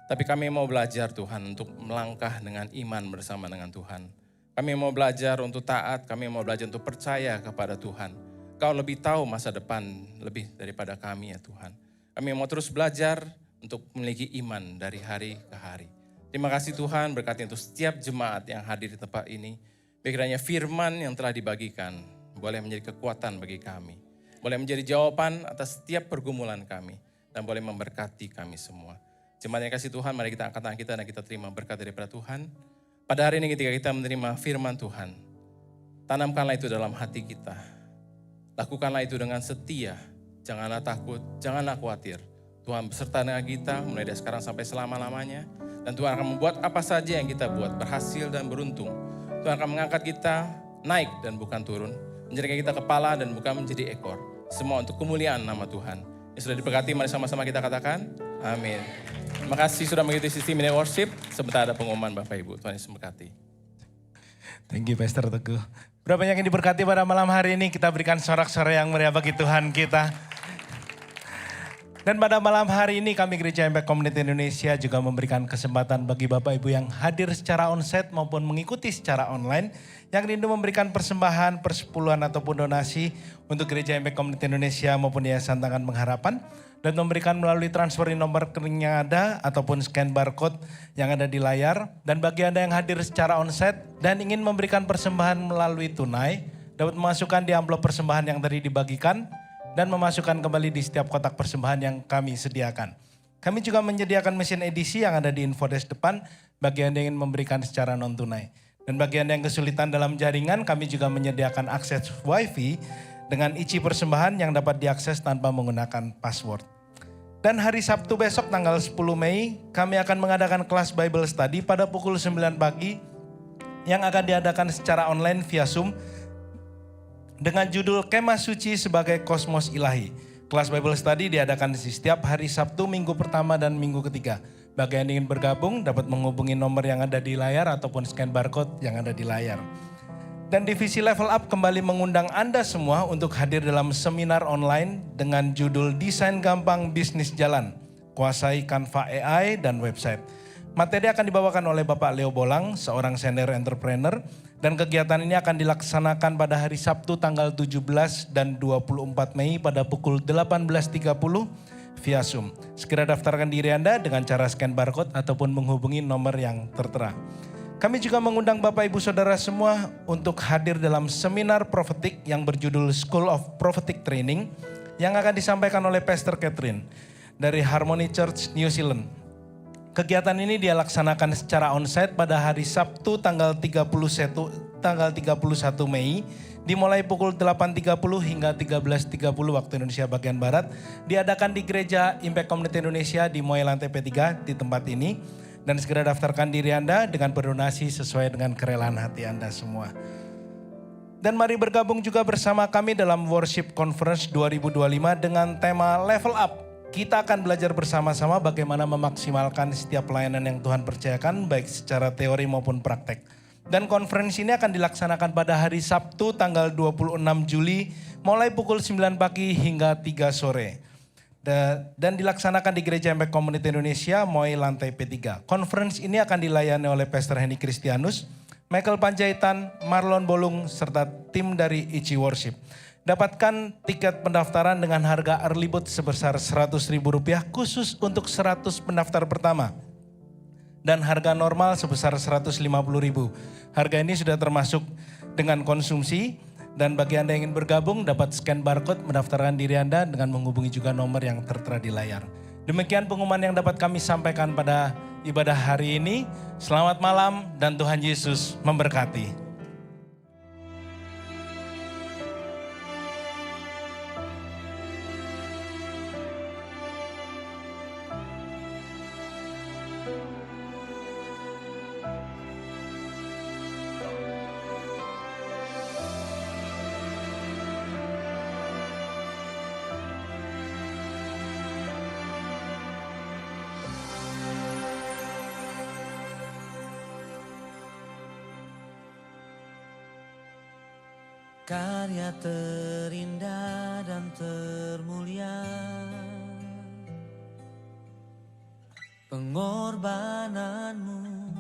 Tapi kami mau belajar Tuhan untuk melangkah dengan iman bersama dengan Tuhan. Kami mau belajar untuk taat, kami mau belajar untuk percaya kepada Tuhan. Kau lebih tahu masa depan lebih daripada kami ya Tuhan. Kami mau terus belajar untuk memiliki iman dari hari ke hari. Terima kasih Tuhan, berkati untuk setiap jemaat yang hadir di tempat ini. Kiranya firman yang telah dibagikan boleh menjadi kekuatan bagi kami. Boleh menjadi jawaban atas setiap pergumulan kami. Dan boleh memberkati kami semua. Jemaat yang kasih Tuhan, mari kita angkat tangan kita dan kita terima berkat daripada Tuhan. Pada hari ini ketika kita menerima firman Tuhan, tanamkanlah itu dalam hati kita. Lakukanlah itu dengan setia. Janganlah takut, janganlah khawatir. Tuhan beserta dengan kita mulai dari sekarang sampai selama-lamanya. Dan Tuhan akan membuat apa saja yang kita buat berhasil dan beruntung. Tuhan akan mengangkat kita naik dan bukan turun. Menjadikan kita kepala dan bukan menjadi ekor. Semua untuk kemuliaan nama Tuhan. Yang sudah diberkati, mari sama-sama kita katakan amin. Terima kasih sudah mengikuti sistem ini worship. Sebentar ada pengumuman Bapak Ibu. Tuhan Yesus memberkati. Thank you Pastor Teguh. Berapa banyak yang diberkati pada malam hari ini, kita berikan sorak-sorai yang meriah bagi Tuhan kita. Dan pada malam hari ini kami Gereja Impact Community Indonesia juga memberikan kesempatan bagi Bapak Ibu yang hadir secara onsite maupun mengikuti secara online. Yang rindu memberikan persembahan, persepuluhan ataupun donasi untuk Gereja Impact Community Indonesia maupun Yayasan Tangan Pengharapan. Dan memberikan melalui transfer nomor rekening yang ada ataupun scan barcode yang ada di layar. Dan bagi Anda yang hadir secara onsite dan ingin memberikan persembahan melalui tunai, dapat memasukkan di amplop persembahan yang tadi dibagikan dan memasukkan kembali di setiap kotak persembahan yang kami sediakan. Kami juga menyediakan mesin edisi yang ada di infodesk depan bagi Anda yang ingin memberikan secara non-tunai. Dan bagi Anda yang kesulitan dalam jaringan, kami juga menyediakan akses wifi dengan isi persembahan yang dapat diakses tanpa menggunakan password. Dan hari Sabtu besok tanggal 10 Mei, kami akan mengadakan kelas Bible Study pada pukul 9 pagi yang akan diadakan secara online via Zoom dengan judul Kemah Suci sebagai Kosmos Ilahi. Kelas Bible Study diadakan di setiap hari Sabtu, minggu pertama dan minggu ketiga. Bagi yang ingin bergabung dapat menghubungi nomor yang ada di layar ataupun scan barcode yang ada di layar. Dan divisi Level Up kembali mengundang Anda semua untuk hadir dalam seminar online dengan judul Desain Gampang Bisnis Jalan, Kuasai Canva AI dan Website. Materi akan dibawakan oleh Bapak Leo Bolang, seorang senior entrepreneur. Dan kegiatan ini akan dilaksanakan pada hari Sabtu tanggal 17 dan 24 Mei pada pukul 18.30 via Zoom. Segera daftarkan diri Anda dengan cara scan barcode ataupun menghubungi nomor yang tertera. Kami juga mengundang Bapak Ibu Saudara semua untuk hadir dalam seminar profetik yang berjudul School of Prophetic Training yang akan disampaikan oleh Pastor Catherine dari Harmony Church New Zealand. Kegiatan ini dilaksanakan secara onsite pada hari Sabtu tanggal 31 Mei dimulai pukul 8.30 hingga 13.30 waktu Indonesia bagian Barat, diadakan di Gereja Impact Community Indonesia di Moy lantai P3 di tempat ini. Dan segera daftarkan diri Anda dengan berdonasi sesuai dengan kerelaan hati Anda semua. Dan mari bergabung juga bersama kami dalam Worship Conference 2025 dengan tema Level Up. Kita akan belajar bersama-sama bagaimana memaksimalkan setiap pelayanan yang Tuhan percayakan, baik secara teori maupun praktek. Dan konferensi ini akan dilaksanakan pada hari Sabtu tanggal 26 Juli mulai pukul 9 pagi hingga 3 sore. Dan dilaksanakan di Gereja Impact Community Indonesia, Moy lantai P3. Konferensi ini akan dilayani oleh Pastor Henny Kristianus, Michael Panjaitan, Marlon Bolung, serta tim dari Ichi Worship. Dapatkan tiket pendaftaran dengan harga early bird sebesar Rp100.000 khusus untuk 100 pendaftar pertama. Dan harga normal sebesar Rp150.000. Harga ini sudah termasuk dengan konsumsi, dan bagi Anda yang ingin bergabung dapat scan barcode mendaftarkan diri Anda dengan menghubungi juga nomor yang tertera di layar. Demikian pengumuman yang dapat kami sampaikan pada ibadah hari ini. Selamat malam dan Tuhan Yesus memberkati. Karya terindah dan termulia, pengorbananmu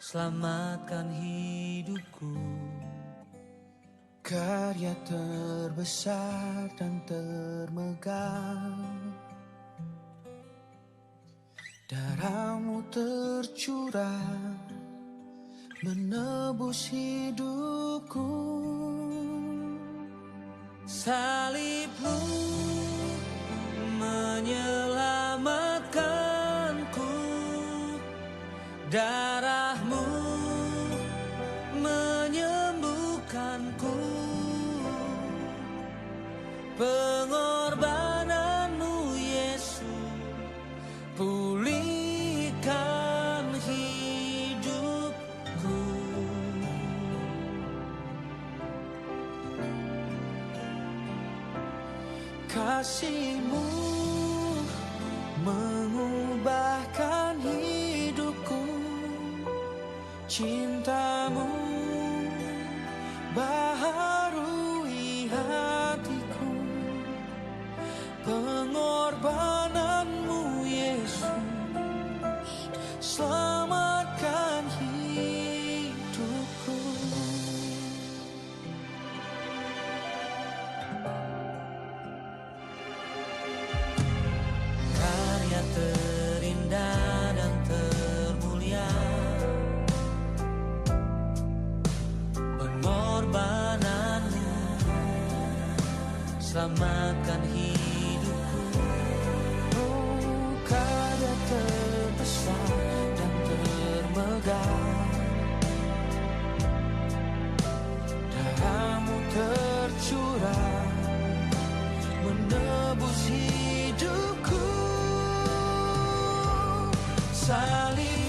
selamatkan hidupku. Karya terbesar dan termegah, darahmu tercurah menebus hidupku. Salibmu menyelamatkanku, darahmu menyembuhkanku, pengorbananmu Yesus pulihkan hidupku. Kasih-Mu mengubahkan hidupku, cinta-Mu baharui hatiku, pengorbananmu Yesus selamatkan hidupku. Karya terindah dan termulia, pengorbananmu selamatkan hidupku. Oh, karya terbesar dan termegah, darahmu tercurah menebus hidupku. Salib